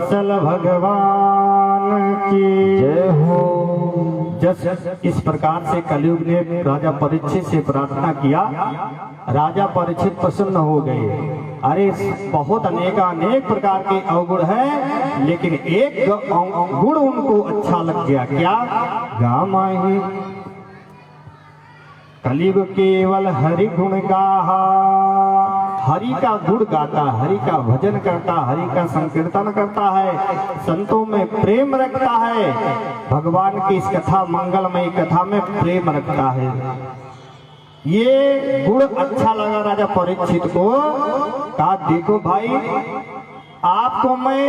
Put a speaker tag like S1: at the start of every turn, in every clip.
S1: वत्सल भगवान की जय हो। जब इस प्रकार से कलयुग ने राजा परीक्षित से प्रार्थना किया, राजा परीक्षित प्रसन्न हो गए। अरे बहुत अनेक प्रकार के अवगुण है, लेकिन एक गुण उनको अच्छा लग गया। क्या? गामाहि कलयुग केवल हरि गुण गाहा। हरि का गुण गाता, हरि का भजन करता, हरि का संकीर्तन करता है, संतों में प्रेम रखता है, भगवान की इस कथा मंगलमयी कथा में प्रेम रखता है। ये गुण अच्छा लगा राजा परीक्षित को। कहा देखो भाई, आपको मैं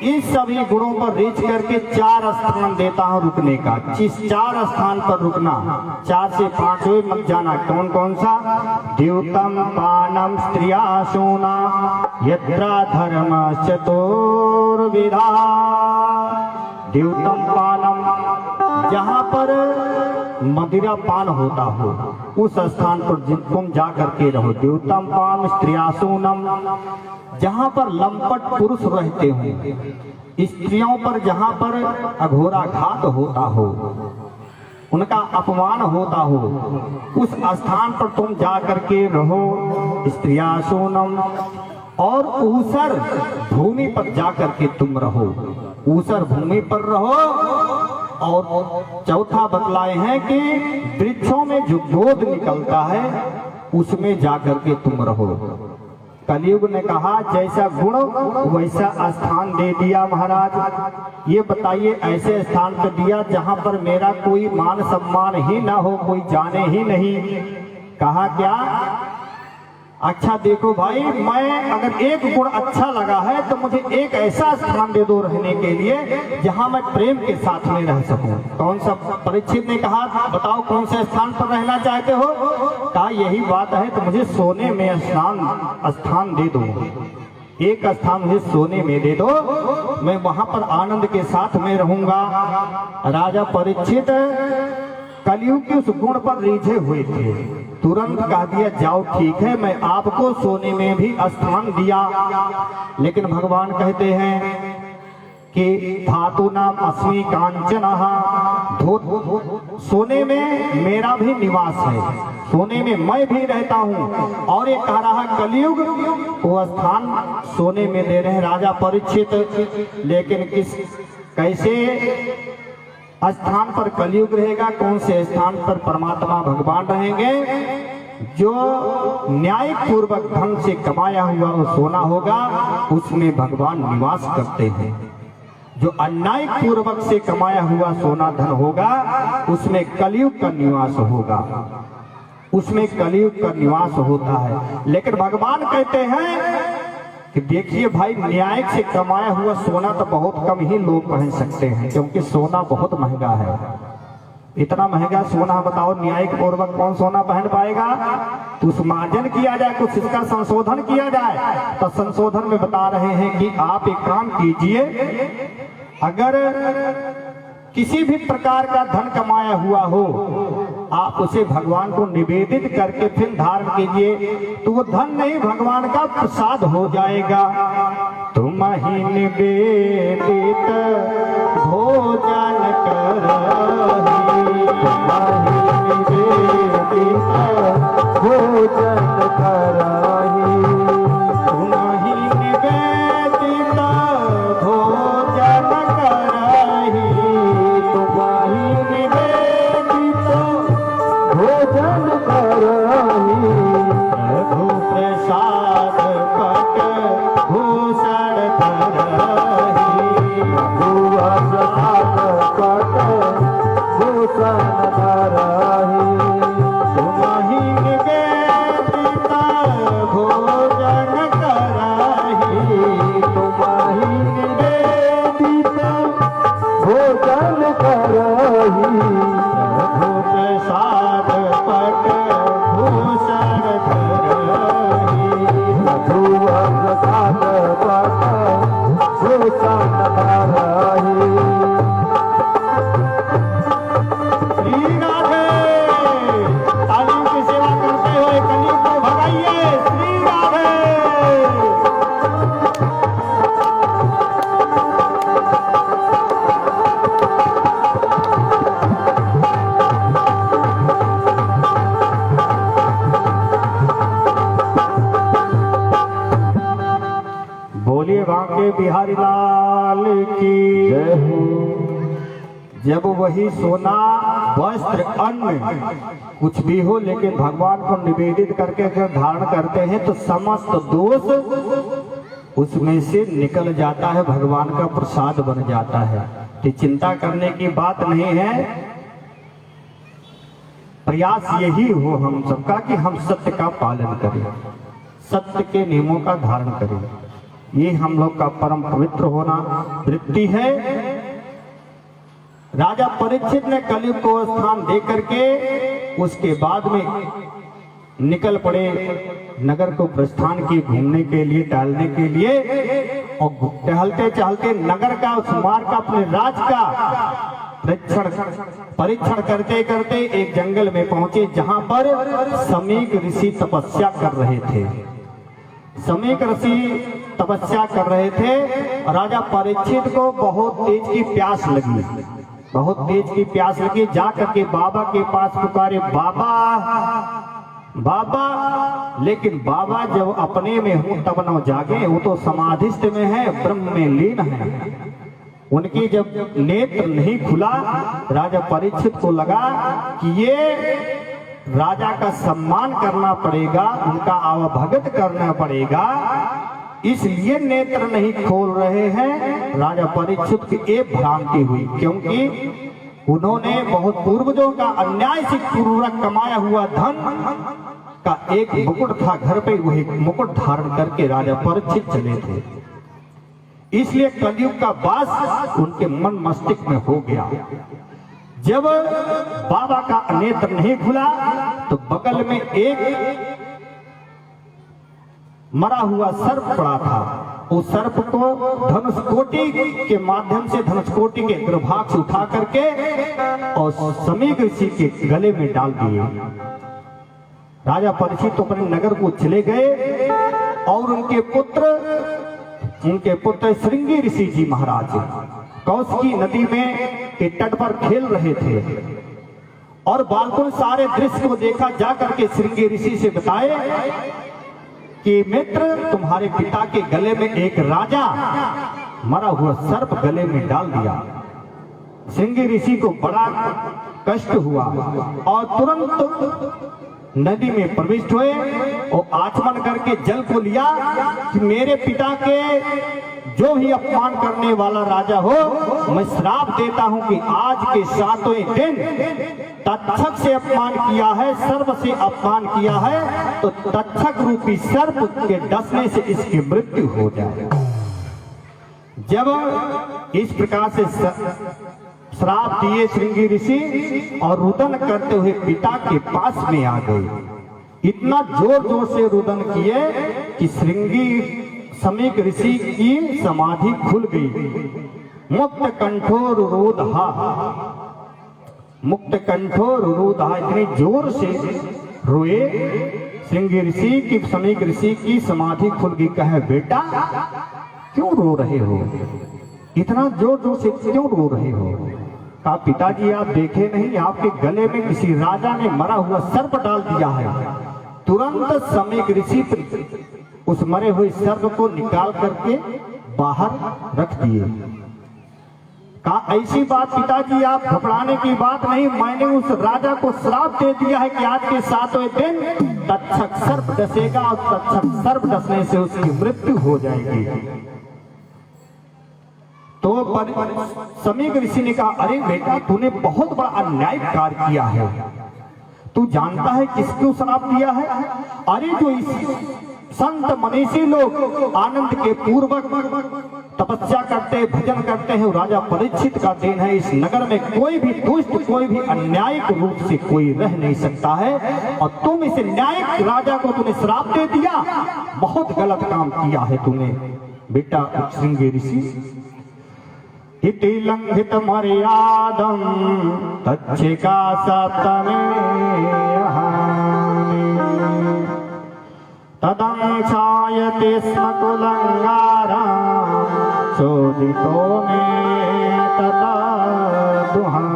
S1: इस सभी गुणों पर रीच करके 4 स्थान देता हूं रुकने का। इस 4 स्थान पर रुकना, 4 से 5 मत जाना। कौन कौन सा? द्यूतम पानम स्त्रिया सोना यत्रा धर्म चतुर्विधा। द्यूतम पानम, जहां पर मदिरा पान होता हो उस स्थान पर तुम जा करके रहो। द्यूतम पान स्त्रियासूनम, जहां पर लंपट पुरुष रहते हो, स्त्रियों पर जहां पर अघोरा घात होता हो, उनका अपमान होता हो, उस स्थान पर तुम जा करके रहो। स्त्रियासूनम, और ऊसर भूमि पर जा करके तुम रहो। ऊसर भूमि पर रहो। और चौथा बतलाए हैं कि वृक्षों में जो गोद निकलता है उसमें जाकर के तुम रहो। कलयुग ने कहा जैसा गुण वैसा स्थान दे दिया महाराज। ये बताइए ऐसे स्थान पर दिया जहां पर मेरा कोई मान सम्मान ही ना हो, कोई जाने ही नहीं। कहा क्या? अच्छा देखो भाई, मैं अगर एक गुण अच्छा लगा है तो मुझे एक ऐसा स्थान दे दो रहने के लिए जहां मैं प्रेम के साथ में रह सकूं। कौन सा? परीक्षित ने कहा बताओ कौन से स्थान पर रहना चाहते हो? कहा यही बात है तो मुझे सोने में स्थान दे दो। एक स्थान मुझे सोने में दे दो, मैं वहां पर आनंद के साथ में रहूंगा। राजा परीक्षित कलयुग के उस गुण पर रीझे हुए थे। तुरंत कह दिया जाओ ठीक है, मैं आपको सोने में भी स्थान दिया। लेकिन भगवान कहते हैं कि धातु नाम अस्मि कांचनः, सोने में मेरा भी निवास है, सोने में मैं भी रहता हूँ। और ये कह रहा कलयुग वो स्थान सोने में दे रहे राजा परीक्षित। लेकिन कैसे स्थान पर कलयुग रहेगा, कौन से स्थान पर परमात्मा भगवान रहेंगे? जो न्याय पूर्वक ढंग से कमाया हुआ वो सोना होगा, उसमें भगवान निवास करते हैं। जो अन्याय पूर्वक से कमाया हुआ सोना धन होगा, उसमें कलयुग का निवास होगा, उसमें कलयुग का निवास होता है। लेकिन भगवान कहते हैं कि देखिए भाई, न्याय से कमाया हुआ सोना तो बहुत कम ही लोग पहन सकते हैं, क्योंकि सोना बहुत महंगा है। इतना महंगा सोना बताओ न्यायिक पूर्वक कौन सोना पहन पाएगा? तो उस मार्जन किया जाए, कुछ इसका संशोधन किया जाए। तो संशोधन में बता रहे हैं कि आप एक काम कीजिए, अगर किसी भी प्रकार का धन कमाया हुआ हो, आप उसे भगवान को निवेदित करके फिर धारण कीजिए, तो वो धन नहीं भगवान का प्रसाद हो जाएगा। तुम ही निवेदित भोजन करहि, भोजन करहि, तुम ही निवेदित भोजन करहि, तुम ही निवेदित भोजन करहि, प्रभु प्रसाद पट भूषण धरहि, प्रभु प्रसाद पट भूषण धरहि, तुम ही निवेदित भोजन करहि, तुम ही निवेदित भोजन करहि, प्रभु प्रसाद पट भूषण धरहि, प्रभु प्रसाद पट भूषण धरहि। श्री राधे, तालियों की सेवा करते हुए कलयुग को भगाइए। श्री राधे। लाल की जय हो। जब वही सोना वस्त्र अन्न कुछ भी हो लेकिन भगवान को निवेदित करके अगर धारण करते हैं तो समस्त दोष उसमें से निकल जाता है, भगवान का प्रसाद बन जाता है। तो चिंता करने की बात नहीं है, प्रयास यही हो हम सबका कि हम सत्य का पालन करें, सत्य के नियमों का धारण करें। ये हम लोग का परम पवित्र होना वृत्ति है। राजा परीक्षित ने कलयुग को स्थान दे करके उसके बाद में निकल पड़े, नगर को प्रस्थान किए घूमने के लिए, टहलने के लिए। और टहलते चलते नगर का, उस मार्ग का, अपने राज का परीक्षण करते करते एक जंगल में पहुंचे जहां पर समीक ऋषि तपस्या कर रहे थे। समीक ऋषि तपस्या कर रहे थे। राजा परीक्षित को बहुत तेज की प्यास लगी, बहुत तेज की प्यास लगी। जा करके बाबा के पास पुकारे, बाबा बाबा। लेकिन बाबा जब अपने में हूं तब न जागे, वो तो समाधिस्थ में है, ब्रह्म में लीन है। उनकी जब नेत्र नहीं खुला, राजा परीक्षित को लगा कि ये राजा का सम्मान करना पड़ेगा, उनका आवभगत करना पड़ेगा, इसलिए नेत्र नहीं खोल रहे हैं। राजा परीक्षित की एक भ्रांति हुई, क्योंकि उन्होंने बहुत पूर्वजों का अन्याय से पूर्वक कमाया हुआ धन का एक मुकुट था घर पे, वही मुकुट धारण करके राजा परीक्षित चले थे। इसलिए कलयुग का वास उनके मन मस्तिष्क में हो गया। जब बाबा का नेत्र नहीं खुला तो बगल में एक मरा हुआ सर्प पड़ा था। उस सर्प को धनुषकोटि के माध्यम से, धनुषकोटि के अग्रभाग से उठा करके और समीक ऋषि के गले में डाल दिए। राजा परीक्षित तो अपने नगर को चले गए और उनके पुत्र श्रृंगी ऋषि जी महाराज कौशिकी नदी में के तट पर खेल रहे थे और बालकुल सारे दृश्य को देखा। जा करके श्रृंगी ऋषि से बताए कि मित्र, तुम्हारे पिता के गले में एक राजा मरा हुआ सर्प गले में डाल दिया। श्रृंगी ऋषि को बड़ा कष्ट हुआ और तुरंत नदी में प्रविष्ट हुए और आचमन करके जल को लिया कि मेरे पिता के जो भी अपमान करने वाला राजा हो, मैं श्राप देता हूं कि आज के 7वें दिन तक्षक से अपमान किया है, सर्प से अपमान किया है, तो तक्षक रूपी सर्प के डसने से इसकी मृत्यु हो जाए। जब इस प्रकार से श्राप दिए श्रृंगी ऋषि और रुदन करते हुए पिता के पास में आ गए। इतना जोर जोर से रुदन किए कि श्रृंगी समीक ऋषि की समाधि खुल गई। मुक्त कंठोर रुरोधा, मुक्त कंठोर रुरोधा, इतनी जोर से रोए श्रृंगी ऋषि की, समीक ऋषि की समाधि खुल गई। कहे, बेटा क्यों रो रहे हो, इतना जोर जोर से क्यों रो रहे हो? कहा, पिताजी आप देखे नहीं, आपके गले में किसी राजा ने मरा हुआ सर्प डाल दिया है। तुरंत समीक ऋषि उस मरे हुए सर्प को निकाल करके बाहर रख दिए। कहा, ऐसी बात पिताजी आप घबराने की बात नहीं, मैंने उस राजा को श्राप दे दिया है कि आज के 7वें दिन तक्षक सर्प डसेगा और तक्षक सर्प डसने से उसकी मृत्यु हो जाएगी। तो समीक ऋषि ने कहा, अरे बेटा, तूने बहुत बड़ा अन्याय कार्य किया है। तू जानता है किसको श्राप दिया है? अरे जो इस संत मनीषी लोग आनंद के पूर्वक तपस्या करते, भजन करते हैं, राजा परीक्षित का देन है। इस नगर में कोई भी दुष्ट, कोई भी अन्यायिक रूप से कोई रह नहीं सकता है, और तुम इस न्यायिक राजा को तूने श्राप दे दिया, बहुत गलत काम किया है तूने। बेटा श्रृंगी ऋषि, इति लंघित मर्यादम तच्छिका सप्तमे तदंशायते स्म कुलंगारा चोदितो में तदा दुहान।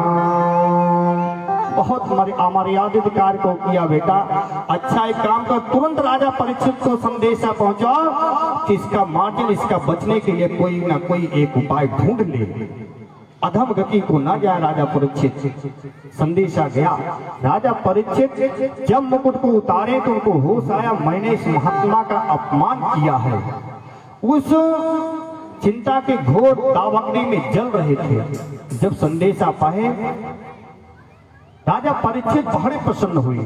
S1: बहुत अमर्यादित कार्य को किया बेटा। अच्छा एक काम कर, तुरंत राजा परीक्षित को संदेशा पहुंचाओ कुछ इसका मार्जिन, इसका बचने के लिए कोई ना कोई एक उपाय ढूंढ ले, अधम गति को ना जाए राजा परीक्षित। संदेशा गया। राजा परीक्षित जब मुकुट को उतारे तो उनको होश आया, मैंने इस महात्मा का अपमान किया है। उस चिंता के घोर दावाग्नि में जल रहे थे। जब संदेशा पाए राजा परीक्षित बड़े प्रसन्न हुए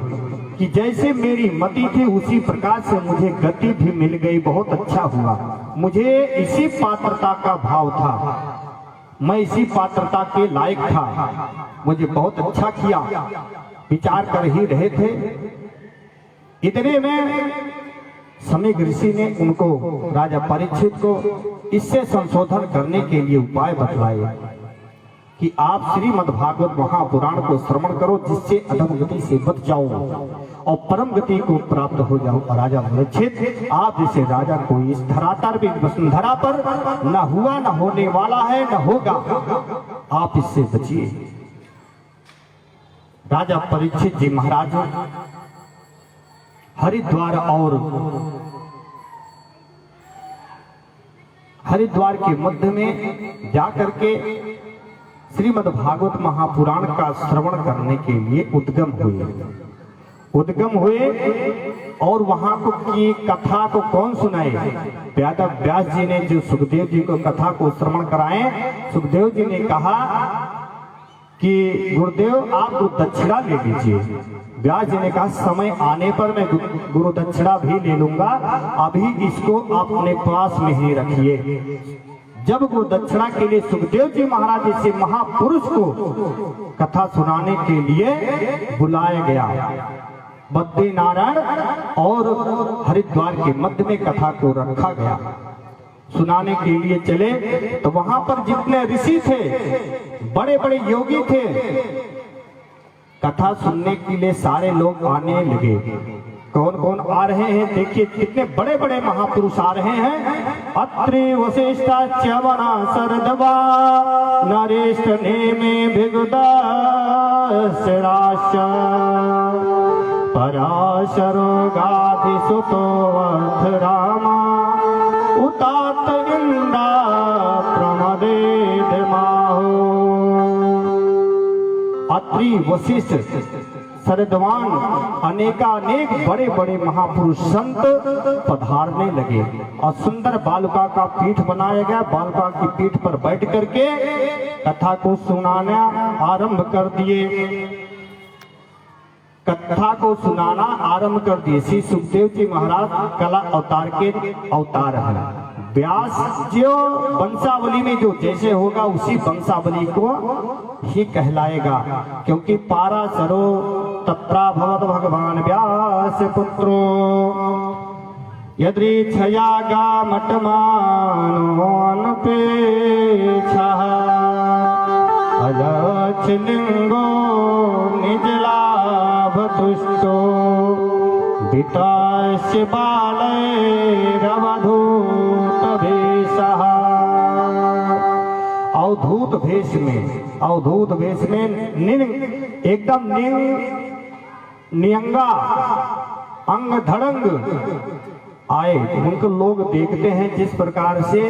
S1: कि जैसे मेरी मति थी उसी प्रकार से मुझे गति भी मिल गई, बहुत अच्छा हुआ। मुझे इसी पात्रता का भाव था, मैं इसी पात्रता के लायक था, मुझे बहुत अच्छा किया। विचार कर ही रहे थे, इतने में समीक ऋषि ने उनको, राजा परीक्षित को इससे संशोधन करने के लिए उपाय बतलाए कि आप श्रीमद् भागवत महापुराण को श्रवण करो, जिससे अधम गति से बच जाओ और परम गति को प्राप्त हो जाओ। राजा परीक्षित, आप जैसे राजा को इस धरातल में, वसुंधरा पर न हुआ, न होने वाला है, न होगा, आप इससे बचिए। राजा परीक्षित जी महाराज हरिद्वार के मध्य में जाकर के श्रीमद् भागवत महापुराण का श्रवण करने के लिए उद्गम हुए और वहां को की कथा को कौन सुनाए? व्यास जी ने जो सुखदेव जी को कथा को श्रवण कराए, सुखदेव जी ने कहा कि गुरुदेव आप दक्षिणा ले लीजिए। व्यास जी ने कहा समय आने पर मैं गुरु दक्षिणा भी ले लूंगा, अभी इसको अपने पास में ही रखिए। जब गुरु दक्षिणा के लिए सुखदेव जी महाराज जैसे महापुरुष को कथा सुनाने के लिए बुलाया गया, बद्री नारायण और हरिद्वार के मध्य में कथा को रखा गया। सुनाने के लिए चले तो वहां पर जितने ऋषि थे, बड़े बड़े योगी थे, कथा सुनने के लिए सारे लोग आने लगे। कौन कौन आ रहे हैं देखिए, कितने बड़े बड़े महापुरुष आ रहे हैं। अत्रि वशिष्ठा च्यवना सरदवा नरेश नेमे भिगुदास पराशरो गाधि सुतो अर्थ रामा उतात इंदा प्रमदेद माहो। अत्रि वशिष्ठ सरदवान अनेकानेक बड़े बड़े महापुरुष संत पधारने लगे और सुंदर बालुका का पीठ बनाया गया। बालुका की पीठ पर बैठ करके कथा को सुनाना आरंभ कर दिए। कथा को सुनाना आरंभ कर दिए। श्री सुखदेव जी महाराज कला अवतार के अवतार हैं। व्यास जो वंशावली में जो जैसे होगा उसी वंशावली को ही कहलाएगा, क्योंकि पाराशरो तत्रा भवत भगवान व्यास पुत्रो यदृच्छया गामटमानो अनपेक्षः अलक्षलिंगो निजलाभ तुष्टो वितास्य बालैरवधूत भेषः। अवधूत भेष में एकदम नियंगा अंग धड़ंग आए। उनको लोग देखते हैं जिस प्रकार से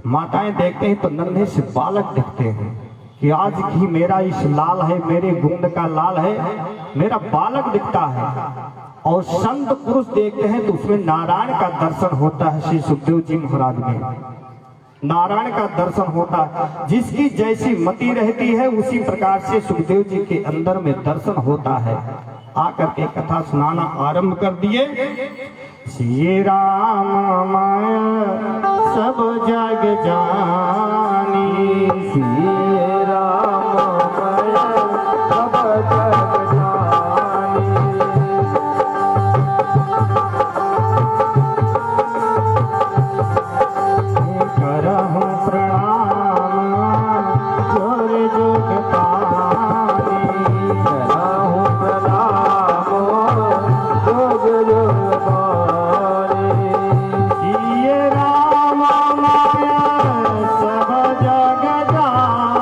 S1: माताएं देखते हैं तो नन्हे से बालक दिखते हैं कि आज की मेरा इस लाल है, मेरे गुंद का लाल है, मेरा बालक दिखता है। और संत पुरुष देखते हैं तो उसमें नारायण का दर्शन होता है। श्री सुखदेव जी महाराज में नारायण का दर्शन होता है। जिसकी जैसी मति रहती है उसी प्रकार से सुखदेव जी के अंदर में दर्शन होता है। आकर के कथा सुनाना आरंभ कर दिए। श्री राम माया सब जग जानी, श्री राम माया सब जग जानी, करहूं प्रणाम जोर जुग पानी, करहूं प्रणाम जोग जुग पानी। ये राम माया सब जग जानी,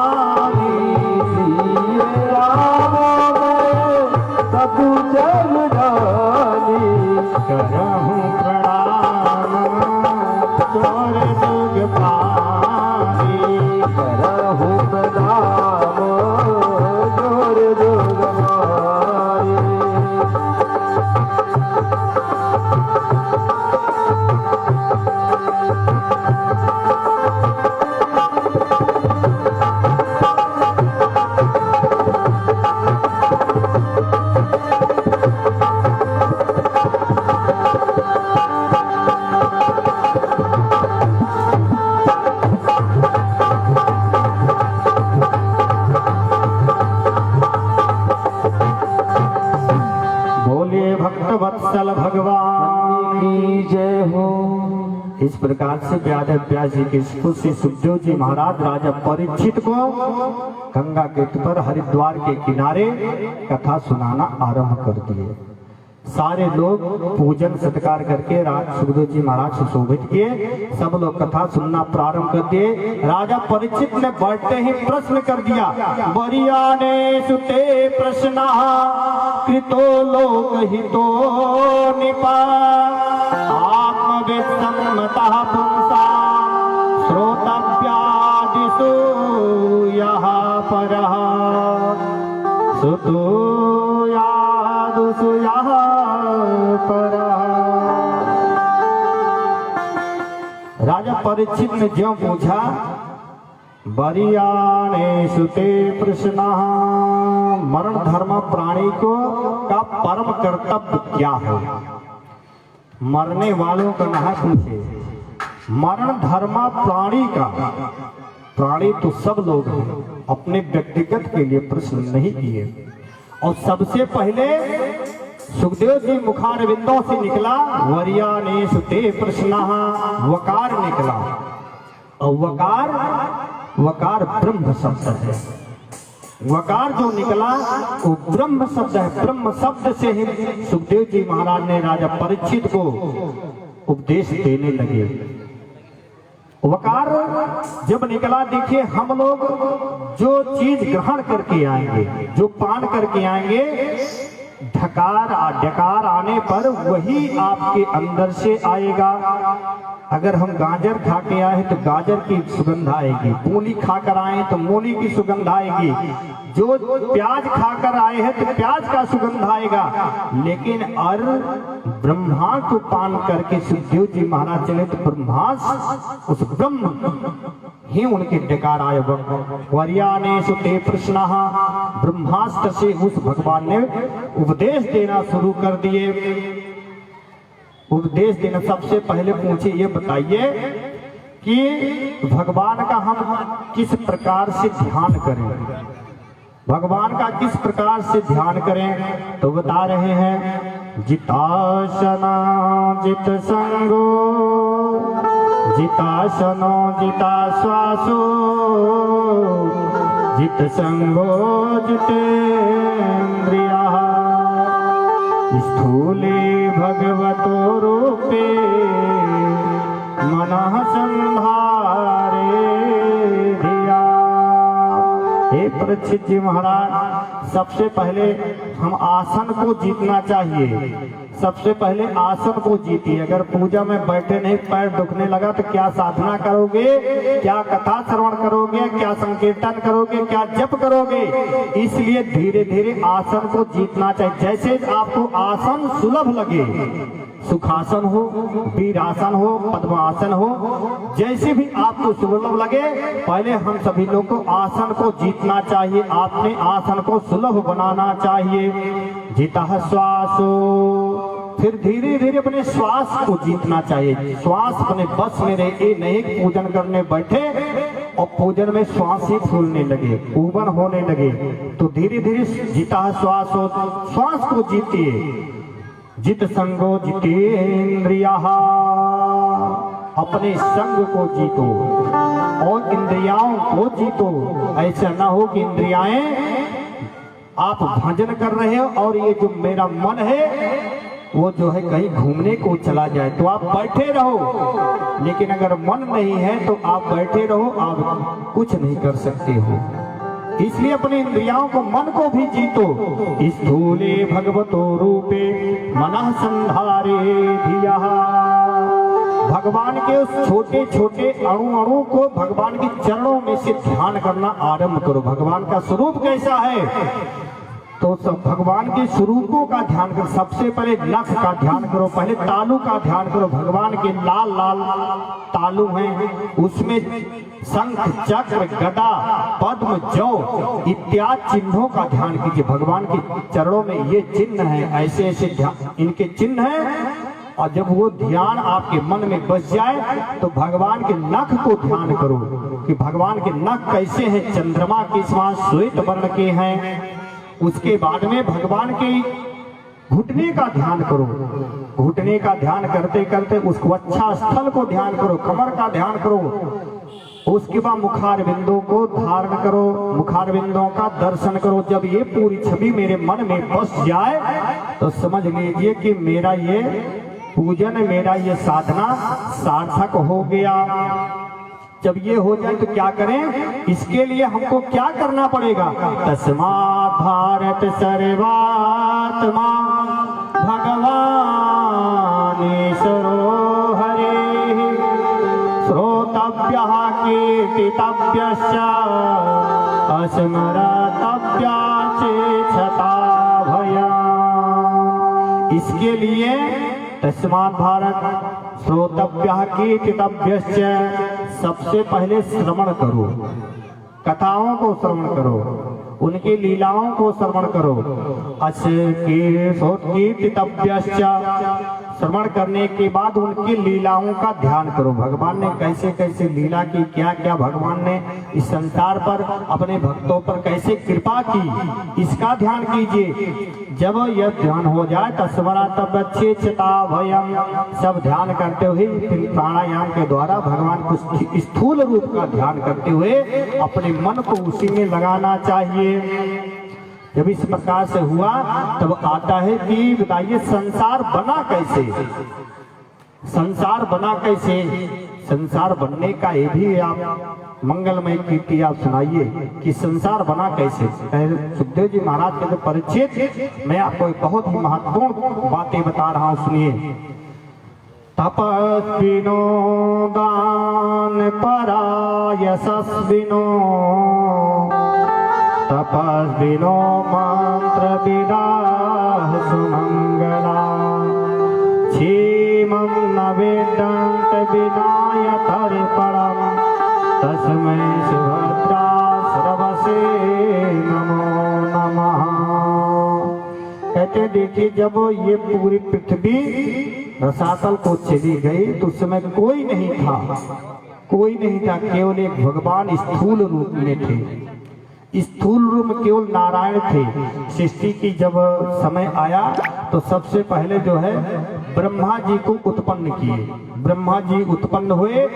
S1: इस प्रकार से व्यास जी के स्कूल से सुखदेव जी महाराज राजा परीक्षित को गंगा के तट पर हरिद्वार के किनारे कथा सुनाना आरंभ कर दिए। सारे लोग पूजन सत्कार करके सुखदेव जी महाराज सुशोभित किए। सब लोग कथा सुनना प्रारंभ कर दिए। राजा परीक्षित ने बैठते ही प्रश्न कर दिया, वरियाने सुते प्रश्न कृतो लोक हितो निपा आत्मविसम्मतः पुंसा श्रोतव्यादिषु यः परः सुतो यादुषु यः परः। राजा परीक्षित ने ज्यों पूछा, वरियाणे सुते प्रश्न, मरण धर्म प्राणी को का परम कर्तव्य क्या है? मरने वालों का ना पूछे, मरण धर्म प्राणी का। प्राणी तो सब लोग हैं, अपने व्यक्तिगत के लिए प्रश्न नहीं किए। और सबसे पहले सुखदेव जी मुखारविंदों से निकला, वरियाने सुते प्रश्न, वकार निकला। और वकार ब्रह्म शब्द है। वकार जो निकला वो ब्रह्म शब्द है। ब्रह्म शब्द से ही सुखदेव जी महाराज ने राजा परीक्षित को उपदेश देने लगे। वकार जब निकला, देखिए हम लोग जो चीज ग्रहण करके आएंगे, जो पान करके आएंगे, डकार आने पर वही आपके अंदर से आएगा। अगर हम गाजर खा के आए तो गाजर की सुगंध आएगी, मूली खाकर आए तो मूली की सुगंध आएगी, जो प्याज खाकर आए हैं तो प्याज का सुगंध आएगा। लेकिन ब्रह्मा को पान करके सुखदेव जी महाराज चले तो ब्रह्मास उस ब्रह्म ही उनके डकार आए। वरियाने सुते प्रश्न, ब्रह्मास्त्र से उस भगवान ने उपदेश देना शुरू कर दिए। उपदेश देना सबसे पहले पूछे, ये बताइए कि भगवान का हम किस प्रकार से ध्यान करें? भगवान का किस प्रकार से ध्यान करें? तो बता रहे हैं, जितासना जित संगो जितासनो जिता श्वासो जित संगो जितेन्द्रिया स्थूले भगवतो रूपे मनः संधारे धिया। हे परीक्षित जी महाराज, सबसे पहले हम आसन को जीतना चाहिए। सबसे पहले आसन को जीतिए। अगर पूजा में बैठे नहीं, पैर दुखने लगा तो क्या साधना करोगे? क्या कथा श्रवण करोगे? क्या संकीर्तन करोगे? क्या जप करोगे? इसलिए धीरे धीरे आसन को जीतना चाहिए। जैसे आपको आसन सुलभ लगे, सुखासन हो, वीरासन हो, पद्मासन हो, जैसे भी आपको सुलभ लगे, पहले हम सभी लोग को आसन को जीतना चाहिए। आपने आसन को सुलभ बनाना चाहिए। जीता श्वासो, फिर धीरे धीरे अपने श्वास को जीतना चाहिए। श्वास अपने बस में रहे। ये नहीं पूजन करने बैठे और पूजन में श्वास ही फूलने लगे, उबन होने लगे, तो धीरे धीरे जीता श्वासो, श्वास को जीतिए। जित संगो जितेन्द्रिया, अपने संग को जीतो और इंद्रियाओं को जीतो। ऐसा ना हो कि इंद्रियाएं आप भजन कर रहे हो और ये जो मेरा मन है वो जो है कहीं घूमने को चला जाए, तो आप बैठे रहो। लेकिन अगर मन नहीं है तो आप बैठे रहो, आप कुछ नहीं कर सकते हो। इसलिए अपने इंद्रियाओं को, मन को भी जीतो। स्थूले भगवतो रूपे मनः संधारे धिया, भगवान के उस छोटे छोटे अणु को भगवान के चरणों में से ध्यान करना आरंभ करो। भगवान का स्वरूप कैसा है, तो सब भगवान के स्वरूपों का ध्यान करो। सबसे पहले नख का ध्यान करो, पहले तालू का ध्यान करो। भगवान के लाल लाल तालू हैं, उसमें शंख, चक्र, गदा, पद्म, जौ इत्यादि चिन्हों का ध्यान कीजिए। भगवान के चरणों में ये चिन्ह है, ऐसे ऐसे इनके चिन्ह हैं। और जब वो ध्यान आपके मन में बस जाए तो भगवान के नख को ध्यान करो कि भगवान के नख कैसे हैं, चंद्रमा के समान श्वेत वर्ण के हैं। उसके बाद में भगवान के घुटने का ध्यान करो। घुटने का ध्यान करते करते उसको अच्छा स्थल को ध्यान करो, कमर का ध्यान करो। उसके बाद मुखार बिंदु को धारण करो, मुखार बिंदुओं का दर्शन करो। जब ये पूरी छवि मेरे मन में बस जाए तो समझ लीजिए कि मेरा ये पूजन, मेरा ये साधना सार्थक हो गया। जब ये हो जाए तो क्या करें? इसके लिए हमको क्या करना पड़ेगा? तस्मात् भारत सर्वात्मा भगवानीश्वरो हरे श्रोतव्यः कीर्तितव्यश्च अस्मरतव्या चेक्षता भयम्। इसके लिए तस्मात् भारत श्रोतव्यः कीर्तितव्यश्च, सबसे पहले श्रवण करो, कथाओं को श्रवण करो, उनकी लीलाओं को श्रवण करो। कीर्तितव्यश्च, श्रवण करने के बाद उनकी लीलाओं का ध्यान करो। भगवान ने कैसे कैसे लीला की, क्या क्या भगवान ने इस संसार पर अपने भक्तों पर कैसे कृपा की, इसका ध्यान कीजिए। जब यह ध्यान हो जाए तस्मरा तब अच्छे चेता भयम, सब ध्यान करते हुए फिर प्राणायाम के द्वारा भगवान को स्थूल रूप का ध्यान करते हुए अपने मन को उसी में लगाना चाहिए। जब इस प्रकार से हुआ तब आता है कि बताइए संसार बना कैसे? संसार बना कैसे? संसार बनने का ये भी आप मंगलमय कीर्ति आप सुनाइए कि संसार बना कैसे। सुखदेव जी महाराज के जो परिचित, मैं आपको एक बहुत ही महत्वपूर्ण बातें बता रहा हूँ, सुनिए। तपस्विनो दान परा यशस्विनो तपस्विनो मंत्र विदाः सुमंगला क्षीमं न वेदन्त विनायतर्पणं तस्मै सुभद्रा सर्वसे नमो नमः। कहते देखिए, जब ये पूरी पृथ्वी रसातल को चली गई तो उस समय कोई नहीं था, कोई नहीं था, केवल एक भगवान स्थूल रूप में थे। स्थूल रूप में केवल नारायण थे। सृष्टि की जब समय आया तो सबसे पहले जो है ब्रह्मा जी को उत्पन्न किए। ब्रह्मा जी उत्पन्न हुए,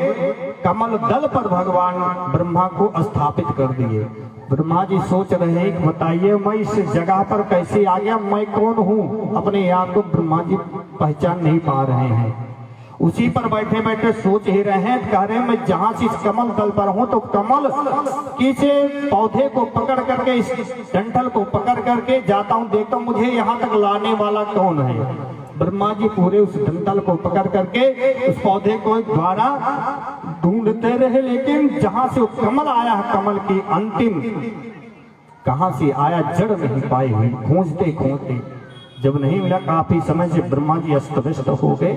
S1: कमल दल पर भगवान ब्रह्मा को स्थापित कर दिए। ब्रह्मा जी सोच रहे हैं कि बताइए मैं इस जगह पर कैसे आ गया, मैं कौन हूँ? अपने आप को ब्रह्मा जी पहचान नहीं पा रहे हैं। उसी पर बैठे बैठे सोच ही रहे हैं, कह रहे हैं मैं जहां से इस कमल दल पर हूं तो कमल किसी पौधे को पकड़ करके, इस डंठल को पकड़ करके जाता हूं, देखता हूं मुझे यहाँ तक लाने वाला कौन है। ब्रह्मा जी पूरे उस डंठल को पकड़ करके उस पौधे को द्वारा ढूंढते रहे, लेकिन जहां से वो कमल आया है, कमल की अंतिम कहां से आया जड़ नहीं पाई हुई। खोजते खोजते जब नहीं मिला, काफी समय से ब्रह्मा जी अस्त व्यस्त हो गए,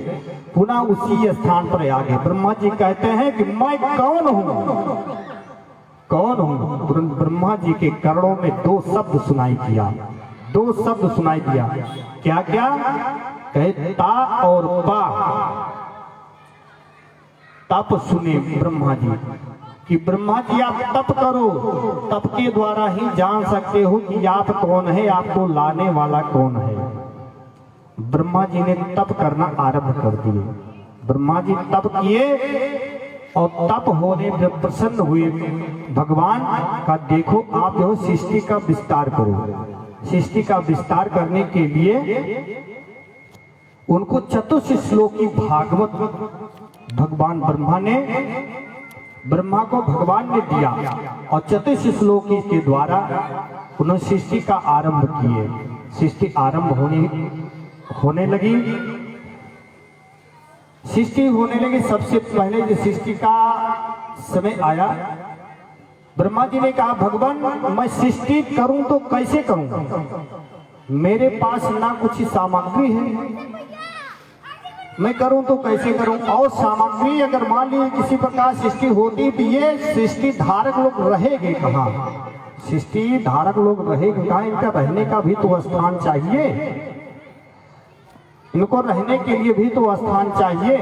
S1: पुनः उसी स्थान पर आ गए। ब्रह्मा जी कहते हैं कि मैं कौन हूँ, कौन हूँ? ब्रह्मा जी के कर्णों में दो शब्द सुनाई दिया, दो शब्द सुनाई दिया। क्या क्या? कहे ता और पा। तप सुने ब्रह्मा जी कि ब्रह्मा जी आप तप करो, तप के द्वारा ही जान सकते हो कि आप कौन है, आपको लाने वाला कौन है। ब्रह्मा जी ने तप करना आरंभ कर दिए। ब्रह्मा जी तप किए और तप होने जब प्रसन्न हुए भगवान का, देखो आप जो सृष्टि का विस्तार करो। सृष्टि का विस्तार करने के लिए उनको चतुर्थ श्लोकी भागवत भगवान ब्रह्मा को भगवान ने दिया और चतुर्थ श्लोकी के द्वारा उन्होंने सृष्टि का आरंभ किए। सृष्टि आरंभ होने लगी, सृष्टि होने लगी। सबसे पहले जो सृष्टि का समय आया, ब्रह्मा जी ने कहा भगवान मैं सृष्टि करूं तो कैसे करूं? मेरे पास ना कुछ सामग्री है, मैं करूं तो कैसे करूं? और सामग्री अगर मान लीजिए किसी प्रकार सृष्टि होती तो ये सृष्टि धारक लोग रहेंगे कहाँ? सृष्टि धारक लोग रहेंगे कहाँ? इनका रहने का भी तो स्थान चाहिए, इनको रहने के लिए भी तो स्थान चाहिए।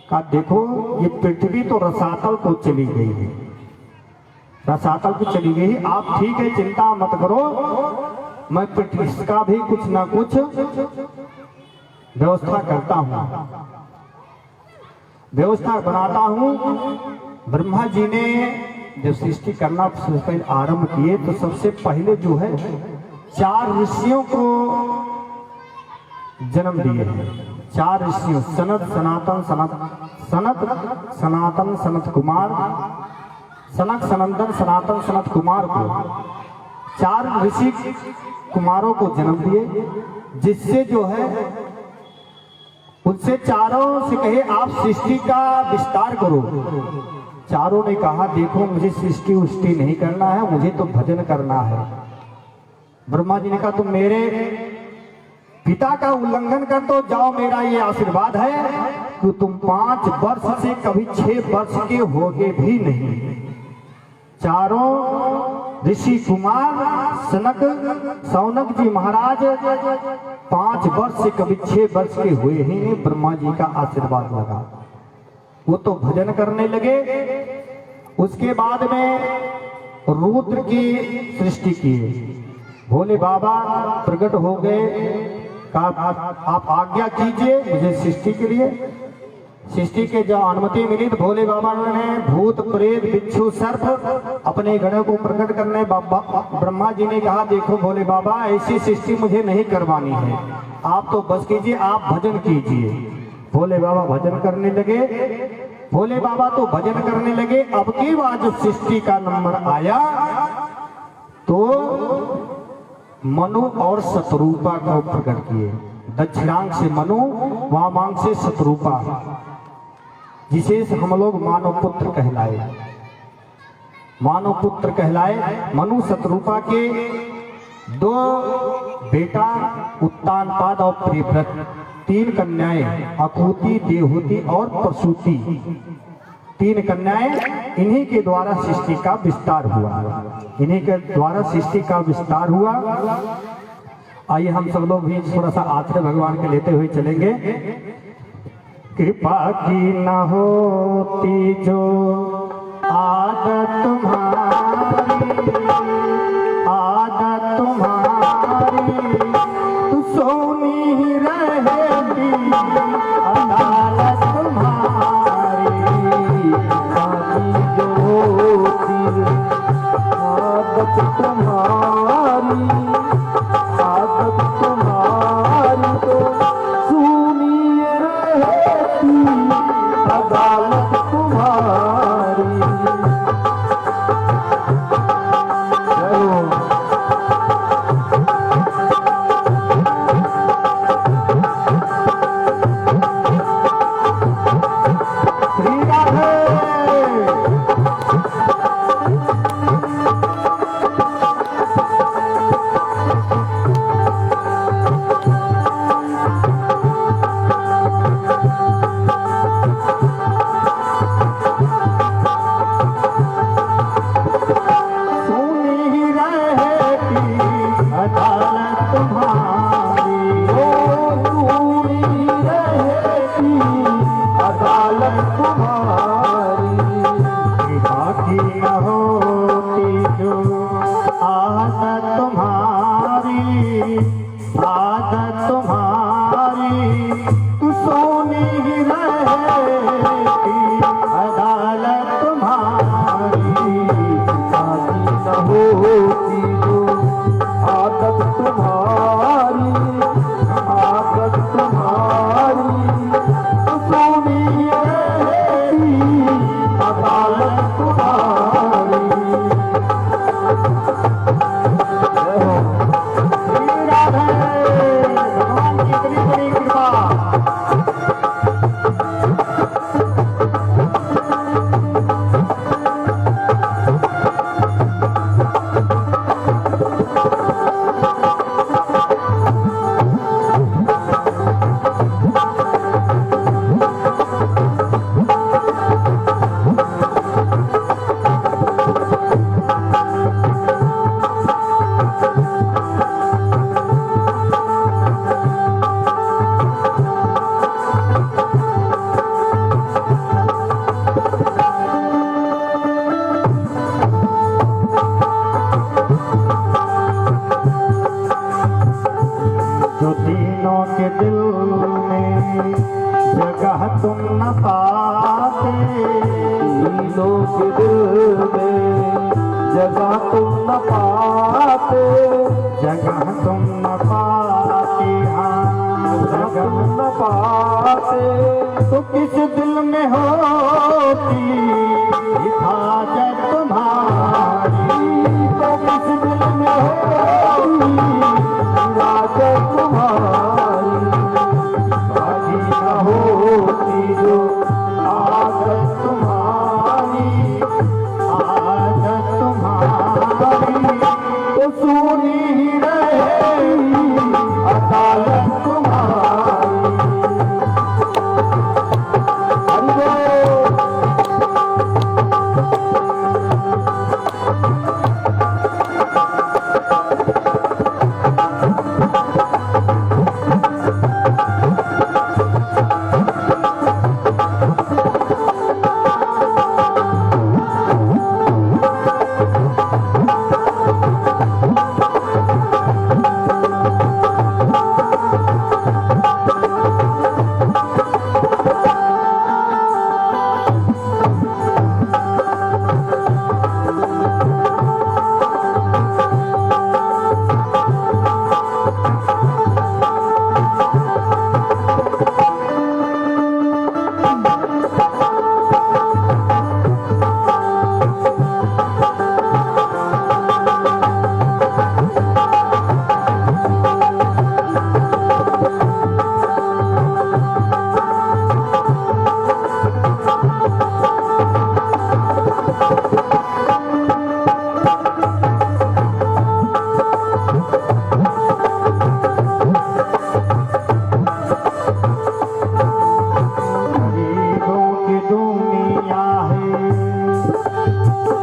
S1: का देखो ये पृथ्वी तो रसातल को चली गई है, रसातल को चली गई। आप ठीक है, चिंता मत करो, मैं इसका भी कुछ ना कुछ व्यवस्था करता हूँ, व्यवस्था बनाता हूँ। ब्रह्मा जी ने जब सृष्टि करना आरंभ किए तो सबसे पहले जो है 4 ऋषियों को जन्म दिए हैं। 4 ऋषियों, सनत सनत कुमार, सनक सनंदन सनातन सनत कुमार को 4 ऋषि कुमारों को जन्म दिए, जिससे जो है उनसे चारों से कहे आप सृष्टि का विस्तार करो। चारों ने कहा देखो मुझे सृष्टि उष्टि नहीं करना है, मुझे तो भजन करना है। ब्रह्मा जी ने कहा तुम मेरे पिता का उल्लंघन कर दो, जाओ मेरा ये आशीर्वाद है कि तुम 5 वर्ष से कभी 6 वर्ष के होगे भी नहीं। चारों ऋषि कुमार सौनक जी महाराज 5 वर्ष से कभी 6 वर्ष के हुए ही नहीं। ब्रह्मा जी का आशीर्वाद लगा, वो तो भजन करने लगे। उसके बाद में रुद्र की सृष्टि की, भोले बाबा प्रकट हो गए, कहा आप आज्ञा कीजिए मुझे सृष्टि के लिए। सृष्टि के जो अनुमति मिली तो भोले बाबा ने भूत प्रेत बिच्छू सर्प अपने गणों को प्रकट करने ब्रह्मा जी ने कहा देखो भोले बाबा ऐसी सृष्टि मुझे नहीं करवानी है, आप तो बस कीजिए, आप भजन कीजिए। भोले बाबा भजन करने लगे, भोले बाबा तो भजन करने लगे। अब की बार जब सृष्टि का नंबर आया तो मनु और शतरूपा को प्रकट किए। दक्षिणांग से मनु, वामांग से शतरूपा, जिसे हम लोग मानव पुत्र कहलाए। मानव पुत्र कहलाए। मनु शतरूपा के 2 बेटा उत्तानपाद और प्रियव्रत, 3 कन्याएं अकूति, देवहूति और प्रसूति, 3 कन्याएं। इन्हीं के द्वारा सृष्टि का विस्तार हुआ, इन्हीं के द्वारा सृष्टि का विस्तार हुआ। आइए हम सब लोग भी थोड़ा सा आश्रय भगवान के लेते हुए चलेंगे। कृपा की न होती जो आदत तुम्हारी तो सोनी ही रहेगी अदालत तुम्हारी। बाकी जो होती आदत तुम्हारी, आदत तुम्हारी तो सुनी रहेगी अदालत तुम्हारी।
S2: के दिल में जगह तुम न पाते,
S1: जगह तुम न पाते, हाँ
S2: जगह न पाते।
S1: तो किस दिल में होती हिफाजत तुम्हारी,
S2: तो किस दिल में होती हिफाजत तुम्हारी,
S1: बाजी न होती जो आदत तुम्हारी, आदत तुम्हारी, तो सुनी ही रहेगी अदालत तुम्हारी।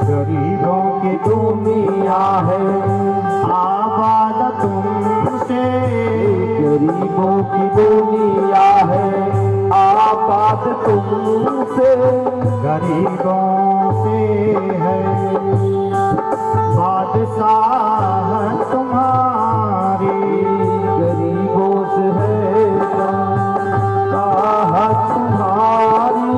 S2: गरीबों की दुनिया है
S1: आबाद तुमसे,
S2: गरीबों की दुनिया है आबाद तुमसे,
S1: गरीबों से है बादशाह तुम्हारी,
S2: गरीबों से है बादशाह तुम्हारी,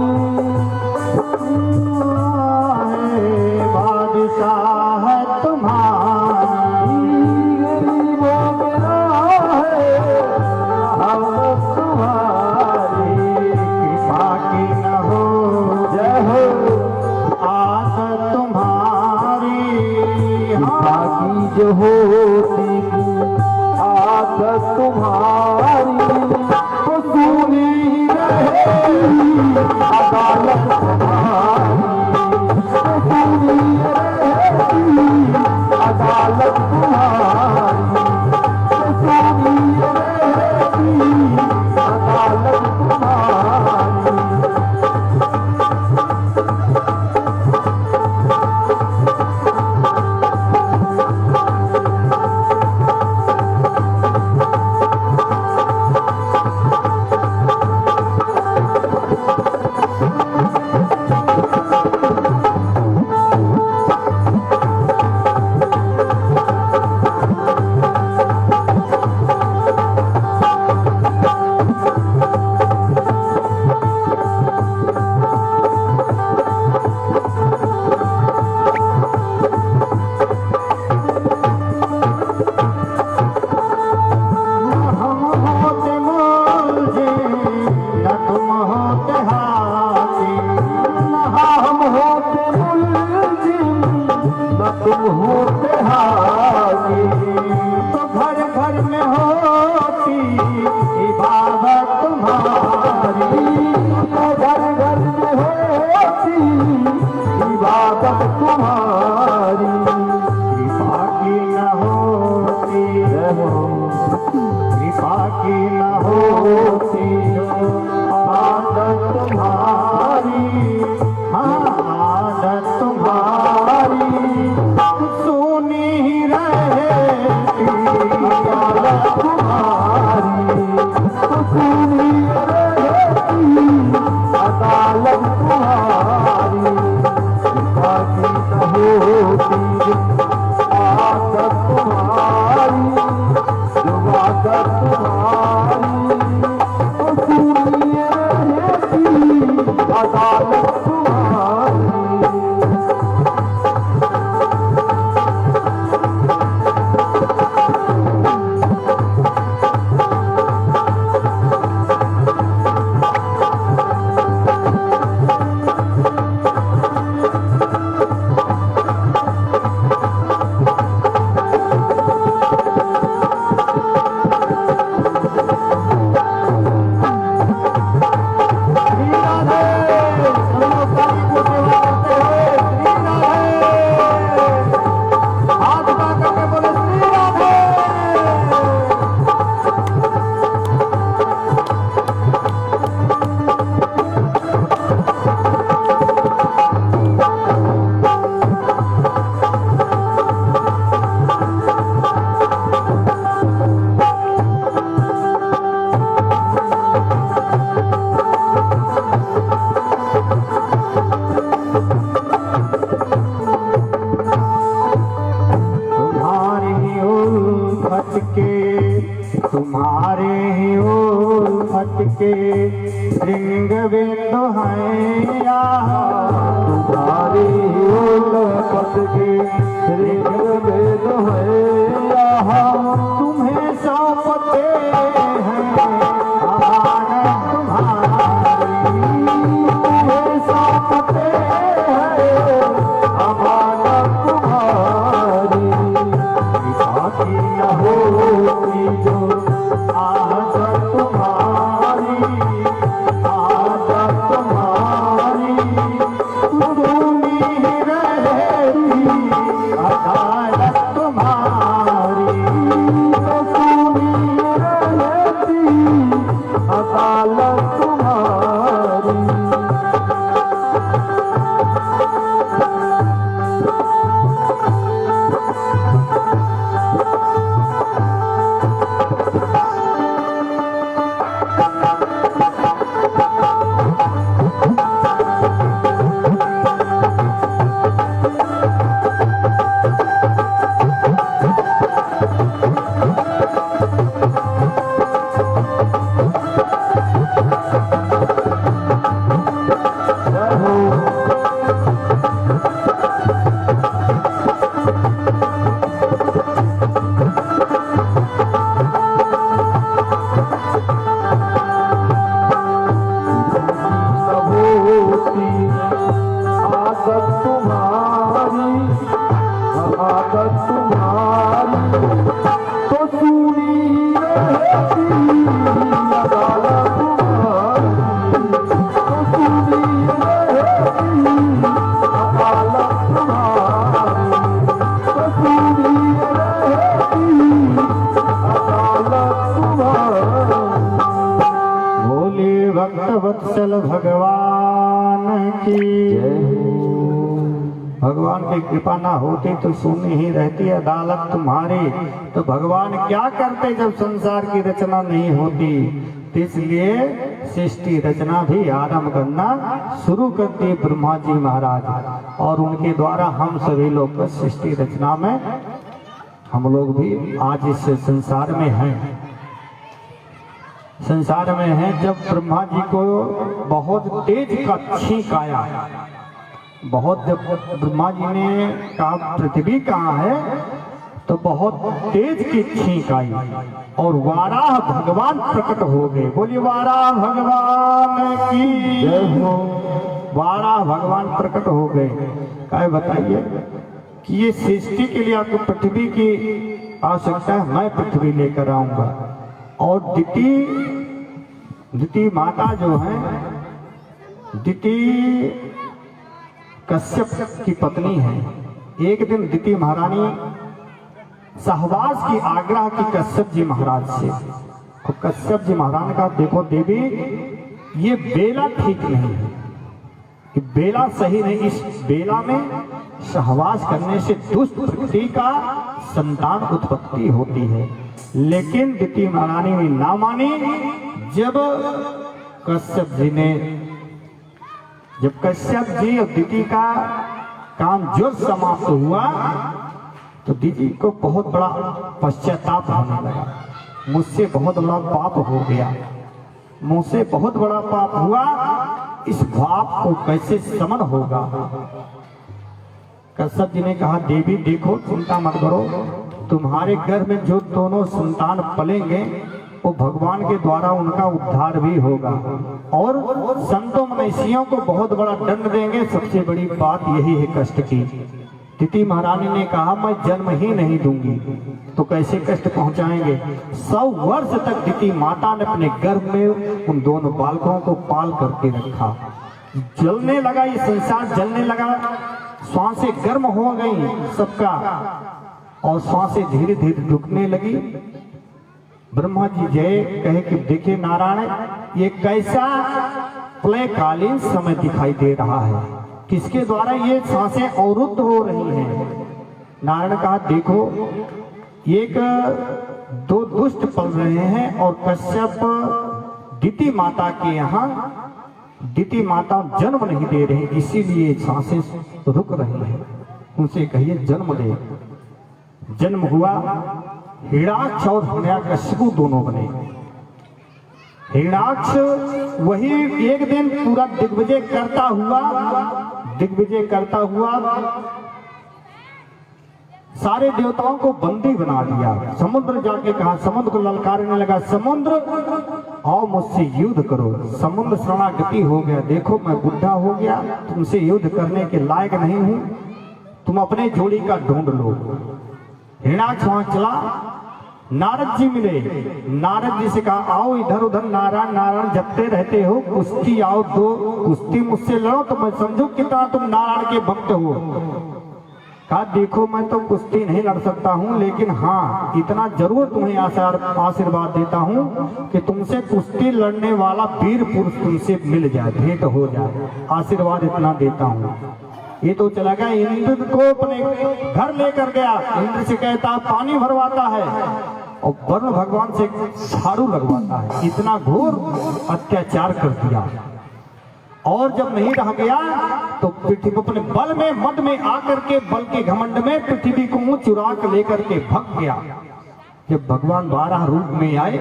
S1: बादशाह तुम्हारी,
S2: गरीबों के है रहमत तुम्हारी,
S1: कृपा की न हो
S2: जय हो
S1: आदत तुम्हारी,
S2: बाकी जो होती आदत तुम्हारी, तो सुनी रहेगी अदालत तुम्हारी, तो सुनी रहेगी अदालत तुम्हारी, तो सुनी रहेगी अदालत तुम्हारी। तुम होते हाजी,
S1: तो घर घर में होती इबादत तुम्हारी,
S2: तो घर घर में होती इबादत तुम्हारी,
S1: कृपा की न होती, कृपा की न होती आदत तुम्हारी, हाँ आदत तुम्हारी, सुनी ही रहेगी अदालत तुम्हारी,
S2: सुनी रहेगी अदालत तुम्हारी, बाकी न होती आदत तुम्हारी, जो आदत तुम्हारी, तो सुनी रहेगी
S1: तुम्हारे ही ओर अटके श्रृंग बिंदु हैं
S2: तुम्हारी ओर अटके श्रृंग बिंदु हैं
S1: तुम्हें सौंपते हैं अमानत तुम्हारी,
S2: तुम्हें सौंपते हैं अमानत तुम्हारी।
S1: बाकी न होती जो आदत तुम्हारी, आदत तुम्हारी सुनी रहती अदालत तुम्हारी,
S2: सुनी रहती अदालत तुम्हारी। आदत तुम्हारी, आदत तुम्हारी तो सुनी रहती अदालत तुम्हारी, तो सुनी रहती अदालत तुम्हारी, तो सुनी रहती अदालत तुम्हारी।
S1: बोले भक्त वत्सल भगवान की भगवान की कृपा ना होती तो सुनी ही रहती अदालत तुम्हारी। तो भगवान क्या करते जब संसार की रचना नहीं होती, तो इसलिए सृष्टि रचना भी आरंभ करना शुरू कर दी ब्रह्मा जी महाराज, और उनके द्वारा हम सभी लोग सृष्टि रचना में हम लोग भी आज इस संसार में हैं, संसार में हैं। जब ब्रह्मा जी को बहुत तेज का छींक आया, बहुत जब ब्रह्मा जी ने कहा पृथ्वी कहाँ है, तो बहुत तेज की छींक आई और वाराह भगवान प्रकट हो गए। बोलिए वाराह भगवान की
S2: जय हो।
S1: वाराह भगवान प्रकट हो गए। क्या बताइए कि ये सृष्टि के लिए आपको पृथ्वी की आवश्यकता है, मैं पृथ्वी लेकर आऊंगा। और दिति माता जो है, दिति कश्यप की पत्नी है। एक दिन दिति महारानी सहवास की आग्रह की कश्यप जी महाराज से, और कश्यप जी महाराज का देखो देवी ये बेला ठीक नहीं है, कि बेला सही नहीं, इस बेला में सहवास करने से दुष्ट प्रकृति का संतान उत्पत्ति होती है। लेकिन दिति महारानी ने ना मानी। जब कश्यप जी और दिति का काम जो समाप्त हुआ, तो दिति को बहुत बड़ा पश्चाताप होने लगा, मुझसे बहुत बड़ा पाप हो गया, मुझसे बहुत बड़ा पाप हुआ, इस पाप को कैसे समन होगा। कश्यप जी ने कहा देवी देखो चिंता मत करो, तुम्हारे घर में जो दोनों संतान पलेंगे वो भगवान के द्वारा उनका उद्धार भी होगा, और संतों मनुष्यों को बहुत बड़ा दंड देंगे। सबसे बड़ी बात यही है कष्ट की। दिति महारानी ने कहा मैं जन्म ही नहीं दूंगी तो कैसे कष्ट पहुंचाएंगे। 100 वर्ष तक दिति माता ने अपने गर्भ में उन दोनों बालकों को पाल करके रखा। जलने लगा ये संसार, जलने लगा, श्वासें गर्म हो गई सबका, और श्वासें धीरे धीरे रुकने लगी। ब्रह्मा जी जय कहे कि देखिए नारायण ये कैसा प्रलयकालीन समय दिखाई दे रहा है, किसके द्वारा ये सांसें अवरुद्ध हो रही हैं। नारायण कहा देखो एक दो दुष्ट पल रहे हैं, और कश्यप दिति माता के यहाँ दिति माता जन्म नहीं दे रहे, इसीलिए सांसें रुक रही हैं। उनसे कहिए जन्म दे। जन्म हुआ हिरण्याक्ष और हिरण्यकशिपु दोनों बने। हिरण्याक्ष वही एक दिन पूरा दिग्विजय करता हुआ सारे देवताओं को बंदी बना दिया। समुद्र जाके कहा, समुद्र को ललकारने लगा, समुद्र आओ मुझसे युद्ध करो। समुद्र शरणागति हो गया, देखो मैं बुढ़ा हो गया, तुमसे युद्ध करने के लायक नहीं हूं, तुम अपने जोड़ी का ढूंढ लो। हिरण्याक्ष वहां चला, नारद जी मिले। नारद जी से कहा, आओ इधर उधर नारायण नारायण जपते रहते हो, कुश्ती आओ, दो कुश्ती मुझसे लड़ो तो मैं समझू कितना तुम नारायण के भक्त हो। कहा, देखो मैं तो कुश्ती नहीं लड़ सकता हूँ, लेकिन हाँ इतना जरूर तुम्हें आशीर्वाद देता हूँ कि तुमसे कुश्ती लड़ने वाला वीर पुरुष तुमसे मिल जाए, भेंट हो जाए, आशीर्वाद इतना देता हूँ। ये तो चला गया, इंद्र को अपने घर लेकर गया। इंद्र से कहता पानी भरवाता है और वरुण भगवान से झाड़ू लगवाता है। इतना घोर अत्याचार कर दिया। और जब नहीं रह गया तो पृथ्वी अपने बल में मद में आकर के, बल के घमंड में पृथ्वी को मुंह चुरा कर लेकर के भग गया। जब भगवान 12 रूप में आए